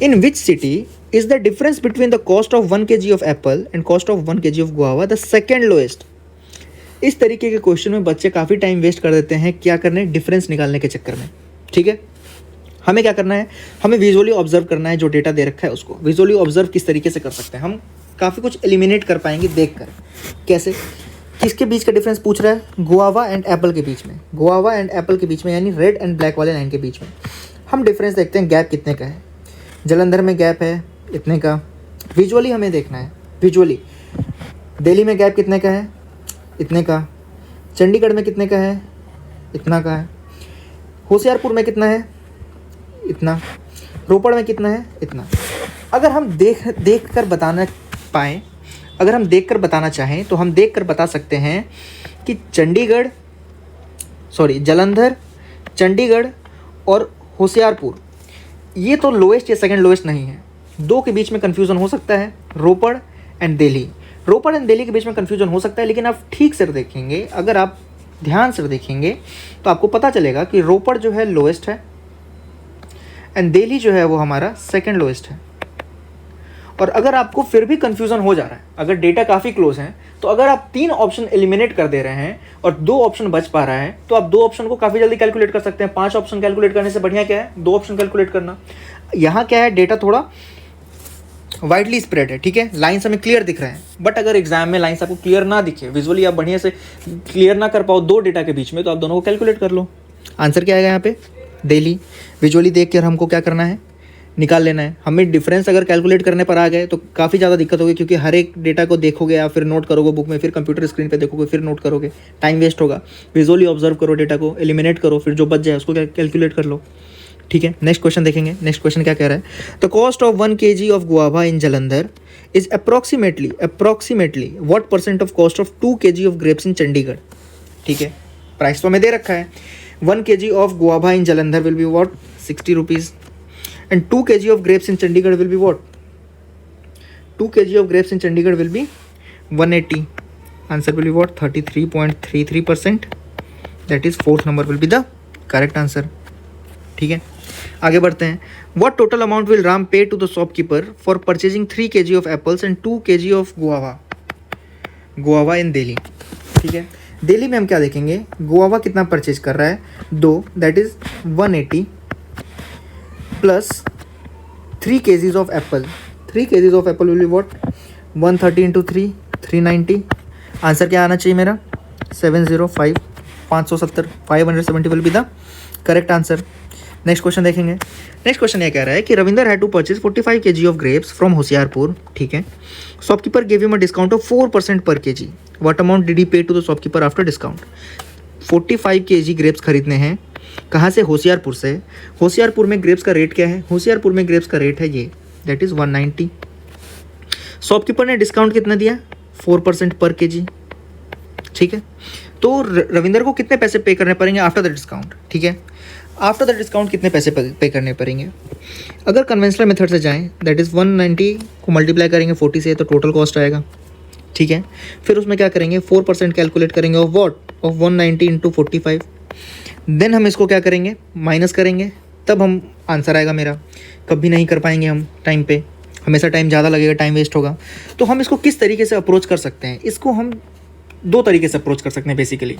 In which city is the difference between the cost of 1 kg of apple and cost of 1 kg of guava the second lowest? इस तरीके के क्वेश्चन में बच्चे काफ़ी टाइम वेस्ट कर देते हैं क्या करने? डिफरेंस निकालने के चक्कर में। ठीक है, हमें क्या करना है? हमें विजुअली ऑब्जर्व करना है जो डेटा दे रखा है उसको। विजुअली ऑब्जर्व किस तरीके से कर सकते हैं? हम काफ़ी कुछ एलिमिनेट कर पाएंगे देख कर। कैसे? किसके बीच का डिफरेंस पूछ रहा है? गुआवा एंड एप्पल के बीच में, गुआवा एंड एप्पल के बीच में, यानी रेड एंड ब्लैक वाले लाइन के बीच में। हम डिफरेंस देखते हैं गैप कितने का है। जलंधर में गैप है इतने का, विजुअली हमें देखना है। विजुअली दिल्ली में गैप कितने का है? इतने का। चंडीगढ़ में कितने का है? इतना का है। होशियारपुर में कितना है? इतना। रोपड़ में कितना है? इतना। अगर हम देख कर बताना पाएँ, अगर हम देख कर बताना चाहें तो हम देख कर बता सकते हैं कि जलंधर, चंडीगढ़ और होशियारपुर ये तो लोएस्ट या सेकंड लोएस्ट नहीं है। 2 के बीच में कन्फ्यूज़न हो सकता है, रोपड़ एंड दिल्ली। रोपड़ एंड दिल्ली के बीच में कन्फ्यूजन हो सकता है, लेकिन आप ठीक से देखेंगे, अगर आप ध्यान से देखेंगे तो आपको पता चलेगा कि रोपड़ जो है लोएस्ट है एंड दिल्ली जो है वो हमारा सेकंड लोएस्ट है। और अगर आपको फिर भी कंफ्यूजन हो जा रहा है, अगर डेटा काफ़ी क्लोज हैं, तो अगर आप 3 ऑप्शन एलिमिनेट कर दे रहे हैं और 2 ऑप्शन बच पा रहा है, तो आप 2 ऑप्शन को काफ़ी जल्दी कैलकुलेट कर सकते हैं। 5 ऑप्शन कैलकुलेट करने से बढ़िया क्या है, 2 ऑप्शन कैलकुलेट करना। यहाँ क्या है, डेटा थोड़ा वाइडली स्प्रेड है, ठीक है, लाइन्स हमें क्लियर दिख रहे हैं। बट अगर एग्जाम में लाइन्स आपको क्लियर ना दिखे, विजुअली आप बढ़िया से क्लियर ना कर पाओ 2 डेटा के बीच में, तो आप दोनों को कैलकुलेट कर लो। आंसर क्या आएगा यहाँ पे, दिल्ली। विजुअली देख कर हमको क्या करना है, निकाल लेना है। हमें डिफरेंस अगर कैलकुलेट करने पर आ गए तो काफ़ी ज़्यादा दिक्कत होगी, क्योंकि हर एक डेटा को देखोगे या फिर नोट करोगे बुक में, फिर कंप्यूटर स्क्रीन पे देखोगे, फिर नोट करोगे, टाइम वेस्ट होगा। विजुअली ऑब्जर्व करो, डेटा को एलिमिनेट करो, फिर जो बच जाए उसको कैलकुलेट कर लो, ठीक है। नेक्स्ट क्वेश्चन देखेंगे। नेक्स्ट क्वेश्चन क्या कह रहा है, the cost of 1 kg of guava in Jalandhar is approximately what % of cost of 2 kg of grapes in Chandigarh, ठीक है। प्राइस तो हमें दे रखा है, 1 kg of guava in Jalandhar will be what, 60 rupees, and 2 kg of grapes in Chandigarh will be what? 2 kg of grapes in Chandigarh will be 180. Answer will be what? 33.33%. That is 4th number will be the correct answer. ठीक है, आगे बढ़ते हैं। What total amount will Ram pay to the shopkeeper for purchasing 3 kg of apples and 2 kg of guava in Delhi? ठीक है, दिल्ली में हम क्या देखेंगे, गुआवा कितना परचेज कर रहा है, 2, that is 180 plus 3 kgs of apple. 3 kgs of apple will be what, 130 into 3, 390। Answer क्या आना चाहिए मेरा, 705, 570, 570 will be the correct answer. Next question देखेंगे। नेक्स्ट क्वेश्चन ये कह रहा है कि Ravinder had to purchase 45 kg of grapes from Hoshiarpur, ठीक है। Shopkeeper gave him a discount of 4% per kg। What amount did he pay to the shopkeeper after discount? 45 kg grapes खरीदने हैं, कहाँ से, होशियारपुर से। होशियारपुर में ग्रेप्स का रेट क्या है, होशियारपुर में ग्रेप्स का रेट है ये, दैट इज़ 190। शॉपकीपर ने डिस्काउंट कितना दिया, 4% पर kg, ठीक है। तो रविंदर को कितने पैसे पे करने पड़ेंगे आफ्टर द डिस्काउंट, ठीक है। आफ्टर द डिस्काउंट कितने पैसे पे करने पड़ेंगे, अगर कन्वेंशनल मेथड से जाएं, दैट इज़ 190 को मल्टीप्लाई करेंगे 40 से, तो टोटल कॉस्ट आएगा, ठीक है। फिर उसमें क्या करेंगे, 4% कैलकुलेट करेंगे of what, of 190 into 45। Then हम इसको क्या करेंगे, माइनस करेंगे, तब हम आंसर आएगा मेरा। कभी नहीं कर पाएंगे हम टाइम पे, हमेशा टाइम ज़्यादा लगेगा, टाइम वेस्ट होगा। तो हम इसको किस तरीके से अप्रोच कर सकते हैं, इसको हम 2 तरीके से अप्रोच कर सकते हैं बेसिकली।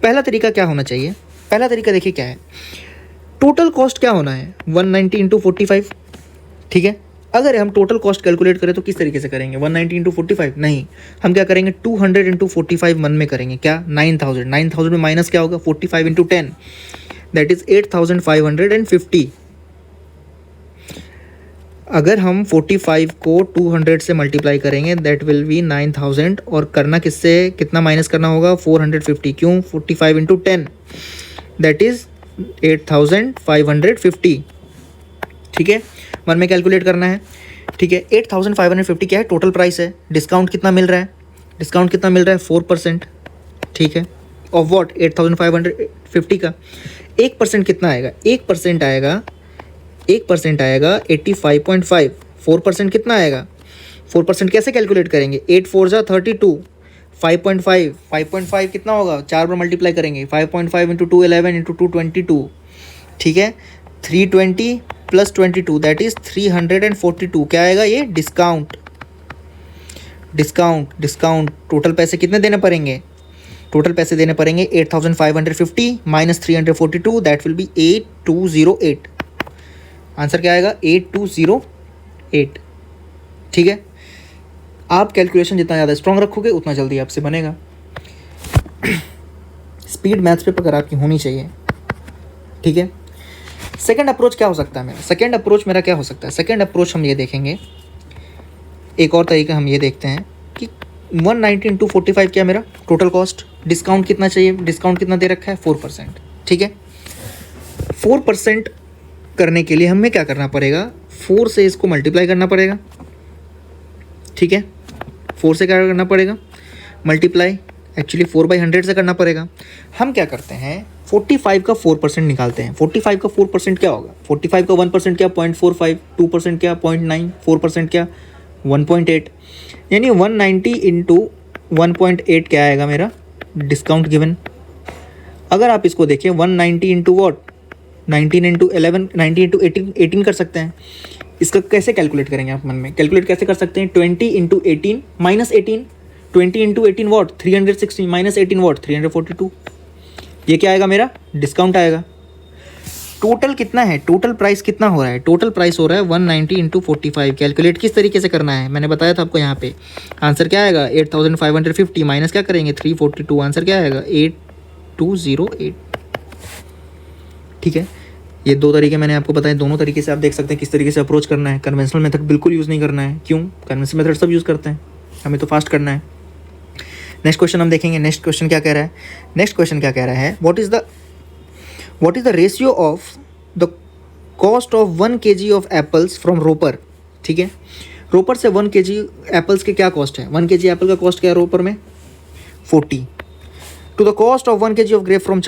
पहला तरीका क्या होना चाहिए, पहला तरीका देखिए क्या है, टोटल कॉस्ट क्या होना है, 190 इंटू 45, ठीक है। अगर हम टोटल कॉस्ट कैलकुलेट करें तो किस तरीके से करेंगे, 190 इंटू 45 नहीं, हम क्या करेंगे, 200 इंटू 45 मन में करेंगे, क्या, 9000। 9000 में माइनस क्या होगा, 45 इंटू 10, दैट इज 8550। अगर हम 45 को 200 से मल्टीप्लाई करेंगे, दैट विल बी 9000। और करना किससे, कितना माइनस करना होगा, 450, क्यों, 45 इंटू 10, दैट इज 8550, ठीक है। मन में कैलकुलेट करना है, ठीक है। 8550 क्या है, टोटल प्राइस है। डिस्काउंट कितना मिल रहा है, डिस्काउंट कितना मिल रहा है, 4%, ठीक है। ऑफ वॉट, 8550 का 1% कितना आएगा, 1% आएगा, 1% आएगा 85.5। 4% कितना आएगा, 4% कैसे कैलकुलेट करेंगे, 8 4 जा 32, 5.5, 5.5 कितना होगा, 4 बार मल्टीप्लाई करेंगे, 5.5 इंटू 2 11 इंटू 2 22, ठीक है। 320 प्लस 22 दैट इज 342। क्या आएगा ये, डिस्काउंट, डिस्काउंट, डिस्काउंट। टोटल पैसे कितने देने पड़ेंगे, टोटल पैसे देने पड़ेंगे 8550 minus 342, that will be 8208। Answer क्या आएगा, 8208, ठीक है। आप कैलकुलेशन जितना ज़्यादा स्ट्रॉन्ग रखोगे उतना जल्दी आपसे बनेगा। स्पीड मैथ्स पे अगर आपकी होनी चाहिए, ठीक है। सेकंड अप्रोच क्या हो सकता है मेरा, सेकंड अप्रोच मेरा क्या हो सकता है, सेकंड अप्रोच हम ये देखेंगे, एक और तरीका हम ये देखते हैं कि 190 इंटू 45 क्या मेरा टोटल कॉस्ट, डिस्काउंट कितना चाहिए, डिस्काउंट कितना दे रखा है, 4%, ठीक है। 4% करने के लिए हमें क्या करना पड़ेगा, 4 से इसको मल्टीप्लाई करना पड़ेगा, ठीक है। 4 से क्या करना पड़ेगा, मल्टीप्लाई, एक्चुअली 4/100 से करना पड़ेगा। हम क्या करते हैं, 45 का 4% निकालते हैं। 45 का 4% क्या होगा, 45 का 1% क्या, 0.45, 2% क्या, 0.9, 4% क्या, 1.8, यानी 190 इंटू 1.8 क्या आएगा मेरा, डिस्काउंट गिवन, अगर आप इसको देखें 190 इंटू वॉट 19 इंटू 11 90 इंटू 18 कर सकते हैं। इसका कैसे कैलकुलेट करेंगे आप मन में कैलकुलेट कैसे कर सकते हैं 20 into 18 minus 18 20 into 18 what 360 minus 18 what 342। ये क्या आएगा मेरा डिस्काउंट आएगा। टोटल कितना है टोटल प्राइस कितना हो रहा है टोटल प्राइस हो रहा है 190 इंटू 45। कैलकुलेट किस तरीके से करना है मैंने बताया था आपको यहाँ पे। आंसर क्या आएगा 8550 माइनस क्या करेंगे 342 आंसर क्या आएगा 8208। ठीक है ये दो तरीके मैंने आपको बताए दोनों तरीके से आप देख सकते हैं किस तरीके से अप्रोच करना है। कन्वेंशनल मेथड बिल्कुल यूज़ नहीं करना है। क्यों कन्वेंशनल मेथड सब यूज़ करते हैं हमें तो फास्ट करना है। नेक्स्ट क्वेश्चन हम देखेंगे। नेक्स्ट क्वेश्चन क्या कह रहा है नेक्स्ट क्वेश्चन क्या कह रहा है what is the ratio of the cost of 1 kg of apples from Ropar. ठीक है रोपर से 1 kg एप्पल्स के क्या कॉस्ट है 1 kg एप्पल का कॉस्ट क्या है रोपर में 40 to the cost of 1 kg of grape from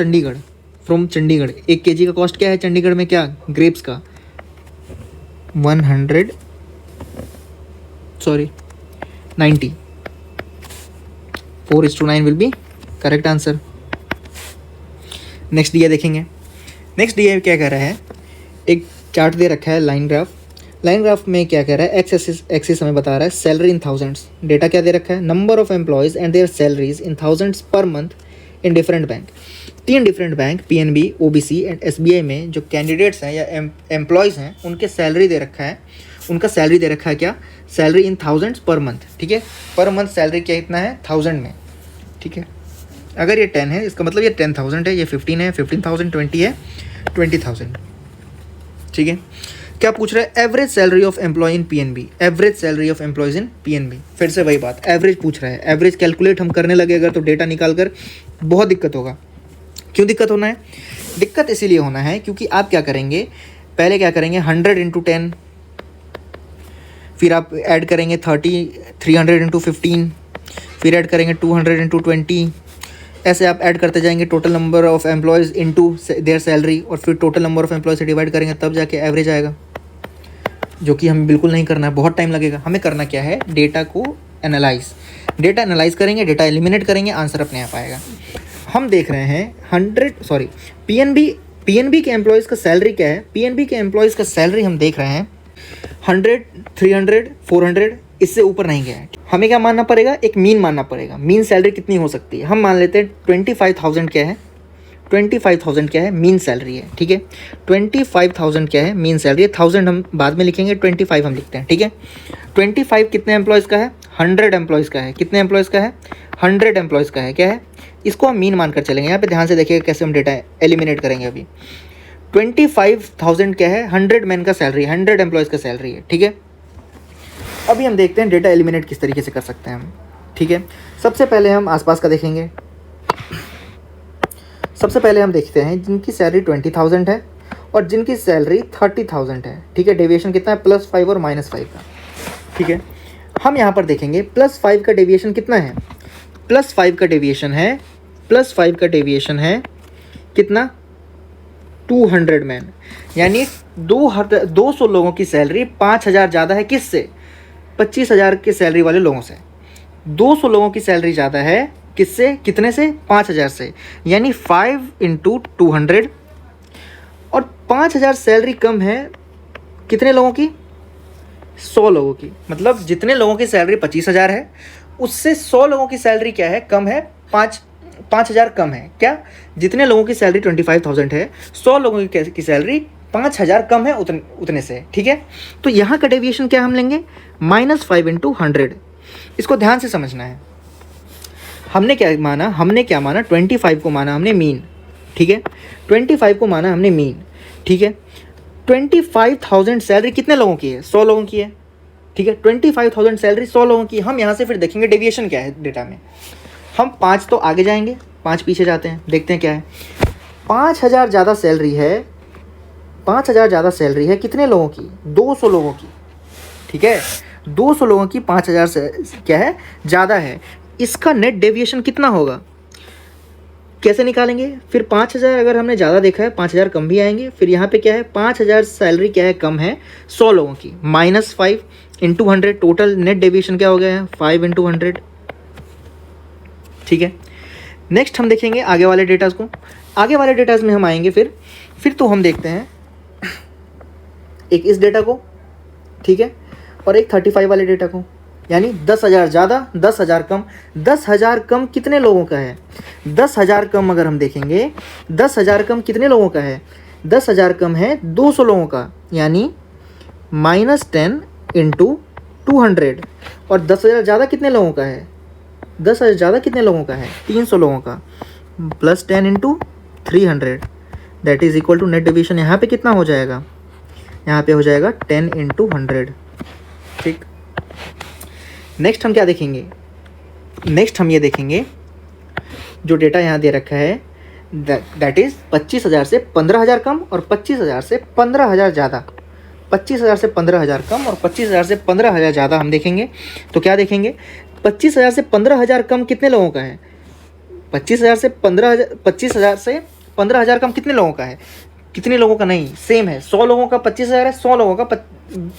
Chandigarh 1 kg का कॉस्ट क्या है चंडीगढ़ में क्या ग्रेप्स का 90 4:9 will be correct answer. Next दिया देखेंगे। नेक्स्ट दिया क्या कह रहा है एक चार्ट दे रखा है लाइन ग्राफ में क्या कह रहा है एक्सिस हमें बता रहा है सैलरी इन थाउजेंड्स। डेटा क्या दे रखा है number of employees and there salaries in thousands per month in different bank. 3 different bank PNB OBC and SBI में जो कैंडिडेट्स हैं या एम्प्लॉयज़ हैं उनके सैलरी दे रखा है उनका सैलरी दे रखा है क्या salary in thousands per month. ठीक है पर मंथ सैलरी क्या कितना है 1000 में। ठीक है अगर ये 10 है इसका मतलब ये 10,000 है ये 15 है 15,000 20 है 20,000। ठीक है क्या पूछ रहा है average salary of employee in PNB average salary of employees in PNB। फिर से वही बात एवरेज पूछ रहा है एवरेज कैलकुलेट हम करने लगे अगर तो डेटा निकाल कर बहुत दिक्कत होगा। क्यों दिक्कत होना है दिक्कत इसीलिए होना है क्योंकि आप क्या करेंगे पहले क्या करेंगे 100 इंटू 10 फिर आप ऐड करेंगे 300 इंटू 15 फिर ऐड करेंगे 200 इंटू 20 ऐसे आप ऐड करते जाएंगे total number of employees into there salary और फिर टोटल नंबर ऑफ एम्प्लॉयज़ से डिवाइड करेंगे तब जाके एवरेज आएगा जो कि हमें बिल्कुल नहीं करना है बहुत टाइम लगेगा। हमें करना क्या है डेटा को डेटा एनालाइज करेंगे डेटा एलिमिनेट करेंगे आंसर अपने आप आएगा। हम देख रहे हैं PNB के एम्प्लॉयज़ का सैलरी क्या है PNB के एम्प्लॉयज़ का सैलरी हम देख रहे हैं 100 300 400 इससे ऊपर नहीं गया है। हमें क्या मानना पड़ेगा एक मीन मानना पड़ेगा मीन सैलरी कितनी हो सकती है हम मान लेते हैं 25,000 क्या है 25,000 क्या है मीन सैलरी है। ठीक है 25,000 क्या है मीन सैलरी है 1000 हम बाद में लिखेंगे 25 हम लिखते हैं। ठीक है 25 कितने एम्प्लॉयज़ का है 100 एम्प्लॉयज़ का है कितने एम्प्लॉयज़ का है 100 एम्प्लॉयज़ का है क्या है इसको हम मीन मानकर चलेंगे। यहाँ पे ध्यान से देखिएगा कैसे हम डेटा एलिमिनेट करेंगे। अभी 25,000 क्या है 100 मैन का सैलरी 100 एम्प्लॉयज़ का सैलरी है। ठीक है अभी हम देखते हैं डेटा एलिमिनेट किस तरीके से कर सकते हैं हम। ठीक है सबसे पहले हम आसपास का देखेंगे। सबसे पहले हम देखते हैं जिनकी सैलरी 20,000 है और जिनकी सैलरी 30,000 है। ठीक है डेविएशन कितना है +5 और -5 का। ठीक है हम यहाँ पर देखेंगे +5 का डेविएशन कितना है +5 का डेविएशन है कितना 200 मैन यानी 200 लोगों की सैलरी 5,000 ज़्यादा है किससे 25,000 के सैलरी वाले लोगों से। 200 लोगों की सैलरी ज़्यादा है किससे कितने से 5,000 से यानी 5 इंटू 200 और 5,000 सैलरी कम है कितने लोगों की 100 लोगों की। मतलब जितने लोगों की सैलरी 25,000 है उससे 100 लोगों की सैलरी क्या है कम है 5,000 कम है क्या जितने लोगों की सैलरी 25,000 है 100 लोगों की सैलरी 5,000 कम है उतने से। ठीक है तो यहाँ का डेविएशन क्या हम लेंगे -5 इंटू 100। इसको ध्यान से समझना है। हमने क्या माना 25 को माना हमने मीन। ठीक है 25 को माना हमने मीन। ठीक है 25,000 सैलरी कितने लोगों की है 100 लोगों की है। ठीक है 25,000 सैलरी 100 लोगों की। हम यहाँ से फिर देखेंगे डेविएशन क्या है डेटा में। हम 5 तो आगे जाएंगे 5 पीछे जाते हैं देखते हैं क्या है 5,000 ज़्यादा सैलरी है 5,000 ज़्यादा सैलरी है कितने लोगों की 200 लोगों की। ठीक है 200 लोगों की 5,000 से क्या है ज़्यादा है। इसका नेट डेविएशन कितना होगा कैसे निकालेंगे फिर 5,000 अगर हमने ज़्यादा देखा है 5,000 कम भी आएंगे। फिर यहाँ पे क्या है 5,000 सैलरी क्या है कम है 100 लोगों की -5 इंटू 100 टोटल नेट डेविएशन क्या हो गया है 5 इंटू 100। ठीक है नेक्स्ट हम देखेंगे आगे वाले डेटाज को। आगे वाले डेटाज में हम आएंगे फिर तो हम देखते हैं एक इस डेटा को, ठीक है, और एक 35 वाले डेटा को, यानी 10,000 ज़्यादा 10,000 कम। 10,000 कम कितने लोगों का है? 10,000 कम अगर हम देखेंगे, 10,000 कम कितने लोगों का है? 10,000 कम है 200 लोगों का, यानी -10 × 200। और 10,000 ज़्यादा कितने लोगों का है? 10,000 ज़्यादा कितने लोगों का है? 300 लोगों का, +10 × 300 that is equal to net deviation यहाँ पे कितना हो जाएगा? यहाँ पे हो जाएगा 10 × 100, ठीक। नेक्स्ट हम क्या देखेंगे? नेक्स्ट हम ये देखेंगे जो डेटा यहाँ दे रखा है दैट इज़ 25,000 से 15,000 कम और 25,000 से 15,000 ज़्यादा। 25,000 से 15,000 कम और 25,000 से 15,000 ज़्यादा हम देखेंगे। तो क्या देखेंगे? 25,000 से 15,000 कम कितने लोगों का है? 25,000 से 15,000 कम कितने लोगों का है? कितने लोगों का नहीं, सेम है। 100 लोगों का 25,000 है, 100 लोगों का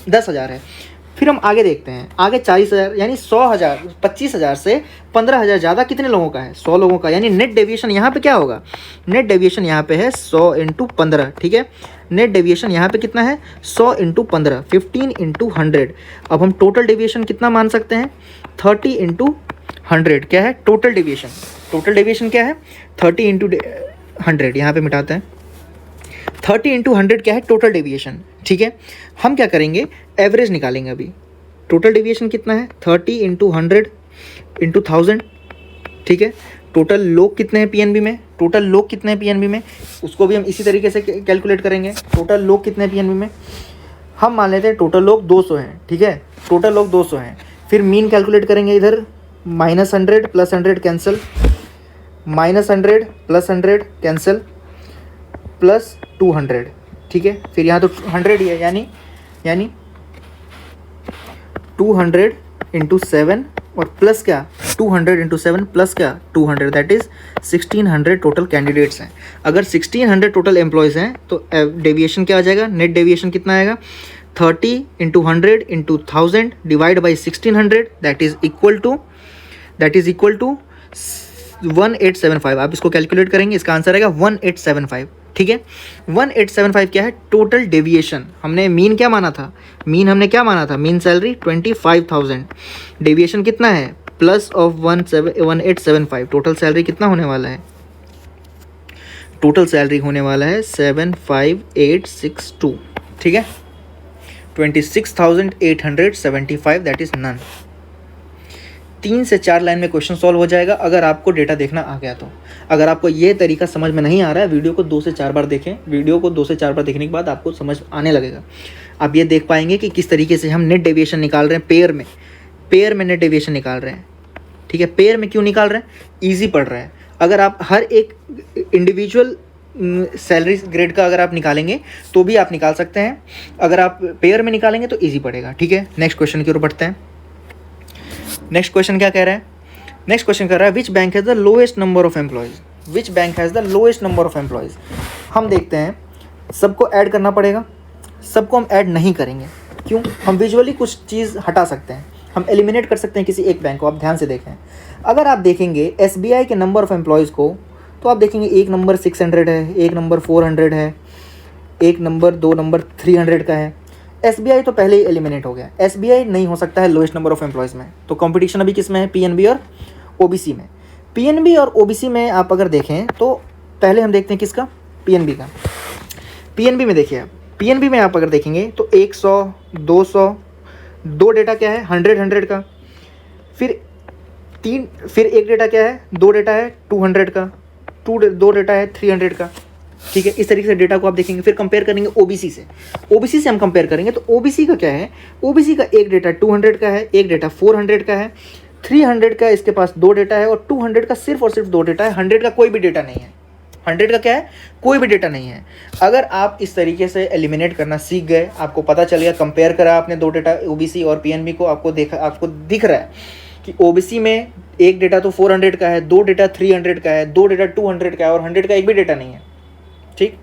10,000 है। फिर हम आगे देखते हैं, आगे 40,000 यानी 100,000, 25,000 से 15,000 ज़्यादा कितने लोगों का है? 100 लोगों का, यानी नेट डेविएशन यहाँ पे क्या होगा? नेट डेविएशन यहाँ पे है 100 × 15, ठीक है। नेट डेविएशन यहाँ पे कितना है? 100 × 15, 15 × 100। अब हम टोटल डेविएशन कितना मान सकते हैं? 30 × 100 क्या है? Total deviation. टोटल डेविएशन क्या है? 30 × 100, यहाँ पे मिटाते हैं। 30 × 100 क्या है? टोटल डेविएशन, ठीक है। हम क्या करेंगे? एवरेज निकालेंगे अभी। टोटल डेविएशन कितना है? 30 × 100 × 1000, ठीक है। टोटल लोग कितने हैं पीएनबी में? टोटल लोग कितने हैं पीएनबी में? उसको भी हम इसी तरीके से कैलकुलेट करेंगे। टोटल लोग कितने हैं पीएनबी में? हम मान लेते हैं टोटल लोग 200 हैं, ठीक है। टोटल लोग 200 हैं। फिर मीन कैलकुलेट करेंगे, इधर -100 + 100 कैंसिल, -100 + 100 कैंसिल, +200, ठीक है। फिर यहाँ तो 100 ही है, यानी 200 × 7 और प्लस क्या? 200 × 7 प्लस क्या? 200 दैट इज़ 1600 टोटल कैंडिडेट्स हैं। अगर 1600 टोटल एम्प्लॉयज़ हैं तो डेविएशन क्या आ जाएगा? नेट डेविएशन कितना आएगा? 30 × 100 × 1000 divide by 1600 that is equal to 1875। आप इसको कैलकुलेट करेंगे, इसका आंसर आएगा 1875, ठीक है। 1875 क्या है? Total deviation. हमने मीन क्या माना था? हमने क्या माना था? मीन सैलरी 25,000, डेविएशन कितना है? +1875। टोटल सैलरी कितना होने वाला है? टोटल सैलरी होने वाला है 75862, ठीक है। 26,875 दैट इज़ नन। 3 से 4 लाइन में क्वेश्चन सॉल्व हो जाएगा अगर आपको डेटा देखना आ गया तो। अगर आपको ये तरीका समझ में नहीं आ रहा है, वीडियो को 2 से 4 बार देखें। वीडियो को 2 से 4 बार देखने के बाद आपको समझ आने लगेगा। आप ये देख पाएंगे कि किस तरीके से हम नेट डेविएशन निकाल रहे हैं। पेयर में नेट डेविएशन निकाल रहे हैं, ठीक है। पेयर में क्यों निकाल रहे हैं? ईजी पड़ रहा है। अगर आप हर एक इंडिविजुअल सैलरी ग्रेड का अगर आप निकालेंगे तो भी आप निकाल सकते हैं। अगर आप पेयर में निकालेंगे तो ईजी पड़ेगा, ठीक है। नेक्स्ट क्वेश्चन की ओर बढ़ते हैं। नेक्स्ट क्वेश्चन क्या कह रहा है? नेक्स्ट क्वेश्चन कह रहा है which bank has the lowest number of employees. Which bank has the lowest number of employees. हम देखते हैं, सबको ऐड करना पड़ेगा। सबको हम ऐड नहीं करेंगे, क्यों? हम विजुअली कुछ चीज़ हटा सकते हैं, हम एलिमिनेट कर सकते हैं किसी एक बैंक को। आप ध्यान से देखें, अगर आप देखेंगे SBI के नंबर ऑफ एम्प्लॉयज़ को तो आप देखेंगे एक नंबर 600 है, एक नंबर 400 है, एक नंबर 2 नंबर 300 का है। SBI तो पहले ही एलिमिनेट हो गया। SBI नहीं हो सकता है लोएस्ट नंबर ऑफ एम्प्लॉयज़ में। तो कंपटीशन अभी किस में है? PNB और OBC में। PNB और OBC में आप अगर देखें तो पहले हम देखते हैं किसका? PNB का। PNB में देखिए, आप PNB में आप अगर देखेंगे तो 100, 200, 2 डेटा क्या है? 100 का। फिर एक डेटा क्या है? 2 डेटा है 200 का, 2 डेटा है 300 का, ठीक है। इस तरीके से डेटा को आप देखेंगे। फिर कंपेयर करेंगे OBC से। OBC से हम कंपेयर करेंगे तो OBC का क्या है? OBC का एक डेटा 200 का है, एक डेटा 400 का है, 300 का इसके पास 2 डेटा है और 200 का सिर्फ और सिर्फ 2 डेटा है। 100 का कोई भी डेटा नहीं है। 100 का क्या है? कोई भी डेटा नहीं है। अगर आप इस तरीके से एलिमिनेट करना सीख गए, आपको पता चल गया, कंपेयर करा आपने 2 डेटा OBC और PNB को, आपको दिख रहा है कि OBC में एक डेटा तो 400 का है, 2 डेटा 300 का है, 2 डेटा 200 का है और 100 का एक भी डेटा नहीं है, ठीक।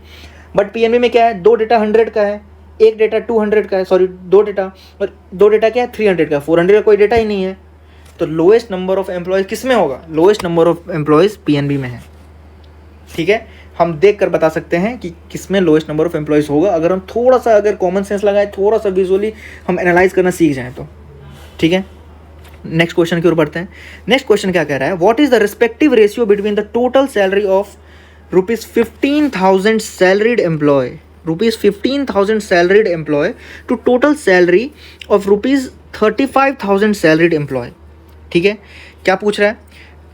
बट PNB में क्या है? 2 डेटा 100 का है, एक डेटा 200 का है, सॉरी 2 डेटा, और 2 डेटा क्या है? 300 का। 400 का कोई डेटा ही नहीं है, तो लोएस्ट नंबर ऑफ एम्प्लॉयज़ किस में होगा? Lowest number of employees PNB में है। ठीक है, हम देख कर बता सकते हैं कि किस में लोएस्ट नंबर ऑफ एम्प्लॉयज़ होगा, अगर हम थोड़ा सा अगर कॉमन सेंस लगाएं, थोड़ा सा विजुअली हम एनालाइज करना सीख जाएं तो। ठीक है, नेक्स्ट क्वेश्चन की ओर बढ़ते हैं। नेक्स्ट क्वेश्चन क्या कह रहा है? What is the respective ratio between the total salary of ₹15,000 salaried employee, ₹15,000 salaried employee to total salary of ₹35,000 salaried employee. ठीक है, क्या पूछ रहा है?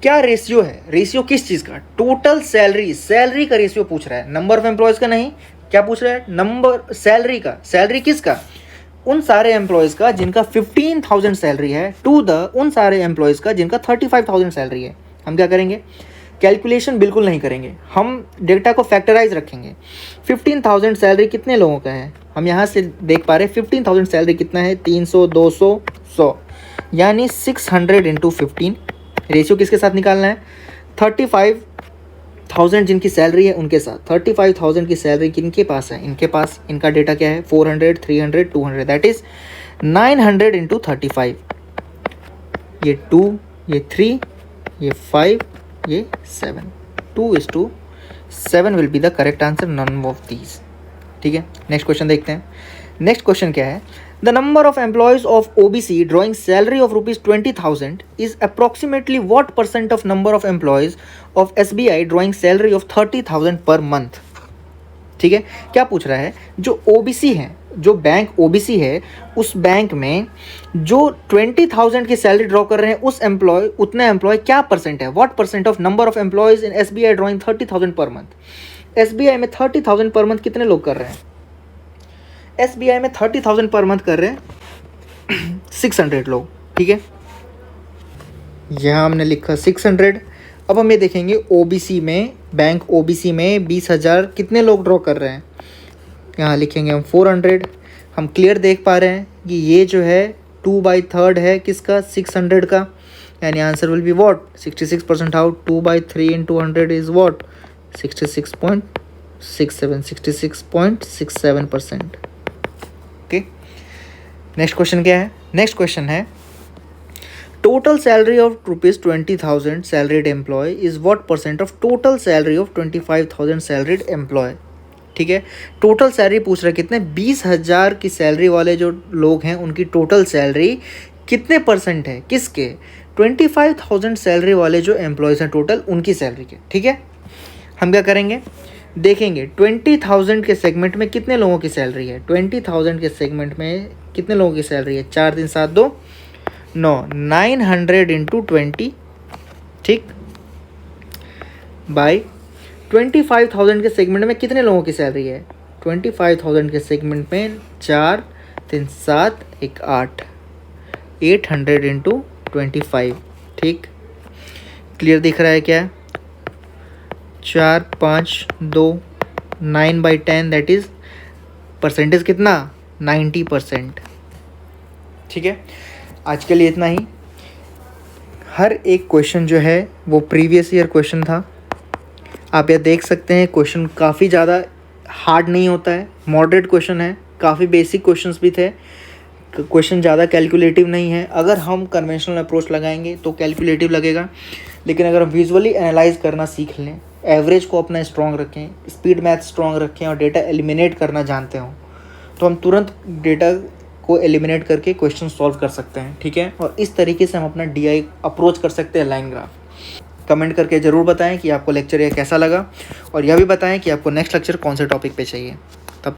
क्या रेशियो है? रेशियो किस चीज़ का? टोटल सैलरी, सैलरी का रेशियो पूछ रहा है, नंबर ऑफ एम्प्लॉयज़ का नहीं। क्या पूछ रहा है? नंबर, सैलरी का। सैलरी किसका? उन सारे एम्प्लॉयज़ का जिनका 15,000 सैलरी है टू द उन सारे एम्प्लॉयज़ का जिनका 35,000 सैलरी है। हम क्या करेंगे? कैलकुलेशन बिल्कुल नहीं करेंगे, हम डेटा को फैक्टराइज रखेंगे। 15,000 सैलरी कितने लोगों का है? हम यहाँ से देख पा रहे हैं 15,000 सैलरी कितना है? 300, 200, 100, यानी 600 इंटू 15। रेशियो किसके साथ निकालना है? 35,000 जिनकी सैलरी है उनके साथ। 35,000 की सैलरी किनके पास है? इनके पास। इनका डेटा क्या है? 400, 300, 200, दैट इज 900 इंटू 35। ये 2, ये 3, ये 5, ये 7। 2:7 will be the correct answer, none of these. ठीक है, नेक्स्ट क्वेश्चन देखते हैं। नेक्स्ट क्वेश्चन क्या है? The number of employees of OBC drawing salary of ₹20,000 is approximately what percent of number of employees of SBI drawing salary of 30,000 per month. ठीक है, क्या पूछ रहा है? जो ओबीसी है, जो बैंक ओबीसी है, उस बैंक में जो 20,000 की सैलरी ड्रॉ कर रहे हैं उस एम्प्लॉय, उतने एम्प्लॉय क्या परसेंट है? What percent of number of employees in SBI drawing 30,000 per month. SBI में 30,000 पर मंथ कितने लोग कर रहे हैं? एसबीआई में 30,000 पर मंथ कर रहे हैं 600 लोग। ठीक है, यहाँ हमने लिखा 600। अब हम ये देखेंगे ओबीसी में, बैंक ओबीसी में 20,000 कितने लोग ड्रॉ कर रहे हैं? यहाँ लिखेंगे हम 400। हम क्लियर देख पा रहे हैं कि ये जो है 2/3 है किसका? 600 का, यानी answer will be what? 66% out. 2/3 into 100 is what? 66.67%। Okay, next question क्या है? नेक्स्ट क्वेश्चन है total salary of ₹20,000 salaried employee is what percent of total salary of 25,000 salaried employee. ठीक है, टोटल सैलरी पूछ रहा है कितने? 20,000 की सैलरी वाले जो लोग हैं उनकी टोटल सैलरी कितने परसेंट है? किसके? 25,000 सैलरी वाले जो एम्प्लॉयज़ हैं टोटल, उनकी सैलरी के। ठीक है, हम क्या करेंगे? देखेंगे 20,000 के सेगमेंट में कितने लोगों की सैलरी है। 20,000 के सेगमेंट में कितने लोगों की सैलरी है? 4 3 7 2 9, 900 इंटू 20, ठीक, बाई 25,000 के सेगमेंट में कितने लोगों की सैलरी है? 25,000 के सेगमेंट में 4 3 7 1 8, 800 इंटू 25। ठीक, क्लियर दिख रहा है क्या? 4 5 2 9/10, दैट इज परसेंटेज कितना? 90%। ठीक है, आज के लिए इतना ही। हर एक क्वेश्चन जो है वो प्रीवियस ईयर क्वेश्चन था। आप यह देख सकते हैं क्वेश्चन काफ़ी ज़्यादा हार्ड नहीं होता है, मॉडरेट क्वेश्चन है, काफ़ी बेसिक क्वेश्चंस भी थे, क्वेश्चन ज़्यादा कैलकुलेटिव नहीं है। अगर हम कन्वेंशनल अप्रोच लगाएंगे तो कैलकुलेटिव लगेगा, लेकिन अगर हम विजुअली एनालाइज करना सीख लें, एवरेज को अपना स्ट्रॉन्ग रखें, स्पीड मैथ स्ट्रॉन्ग रखें और डेटा एलिमिनेट करना जानते हो, तो हम तुरंत डेटा को एलिमिनेट करके क्वेश्चन सॉल्व कर सकते हैं। ठीक है, और इस तरीके से हम अपना DI अप्रोच कर सकते हैं लाइन ग्राफ। कमेंट करके ज़रूर बताएं कि आपको लेक्चर ये कैसा लगा, और यह भी बताएं कि आपको नेक्स्ट लेक्चर कौन से टॉपिक पे चाहिए।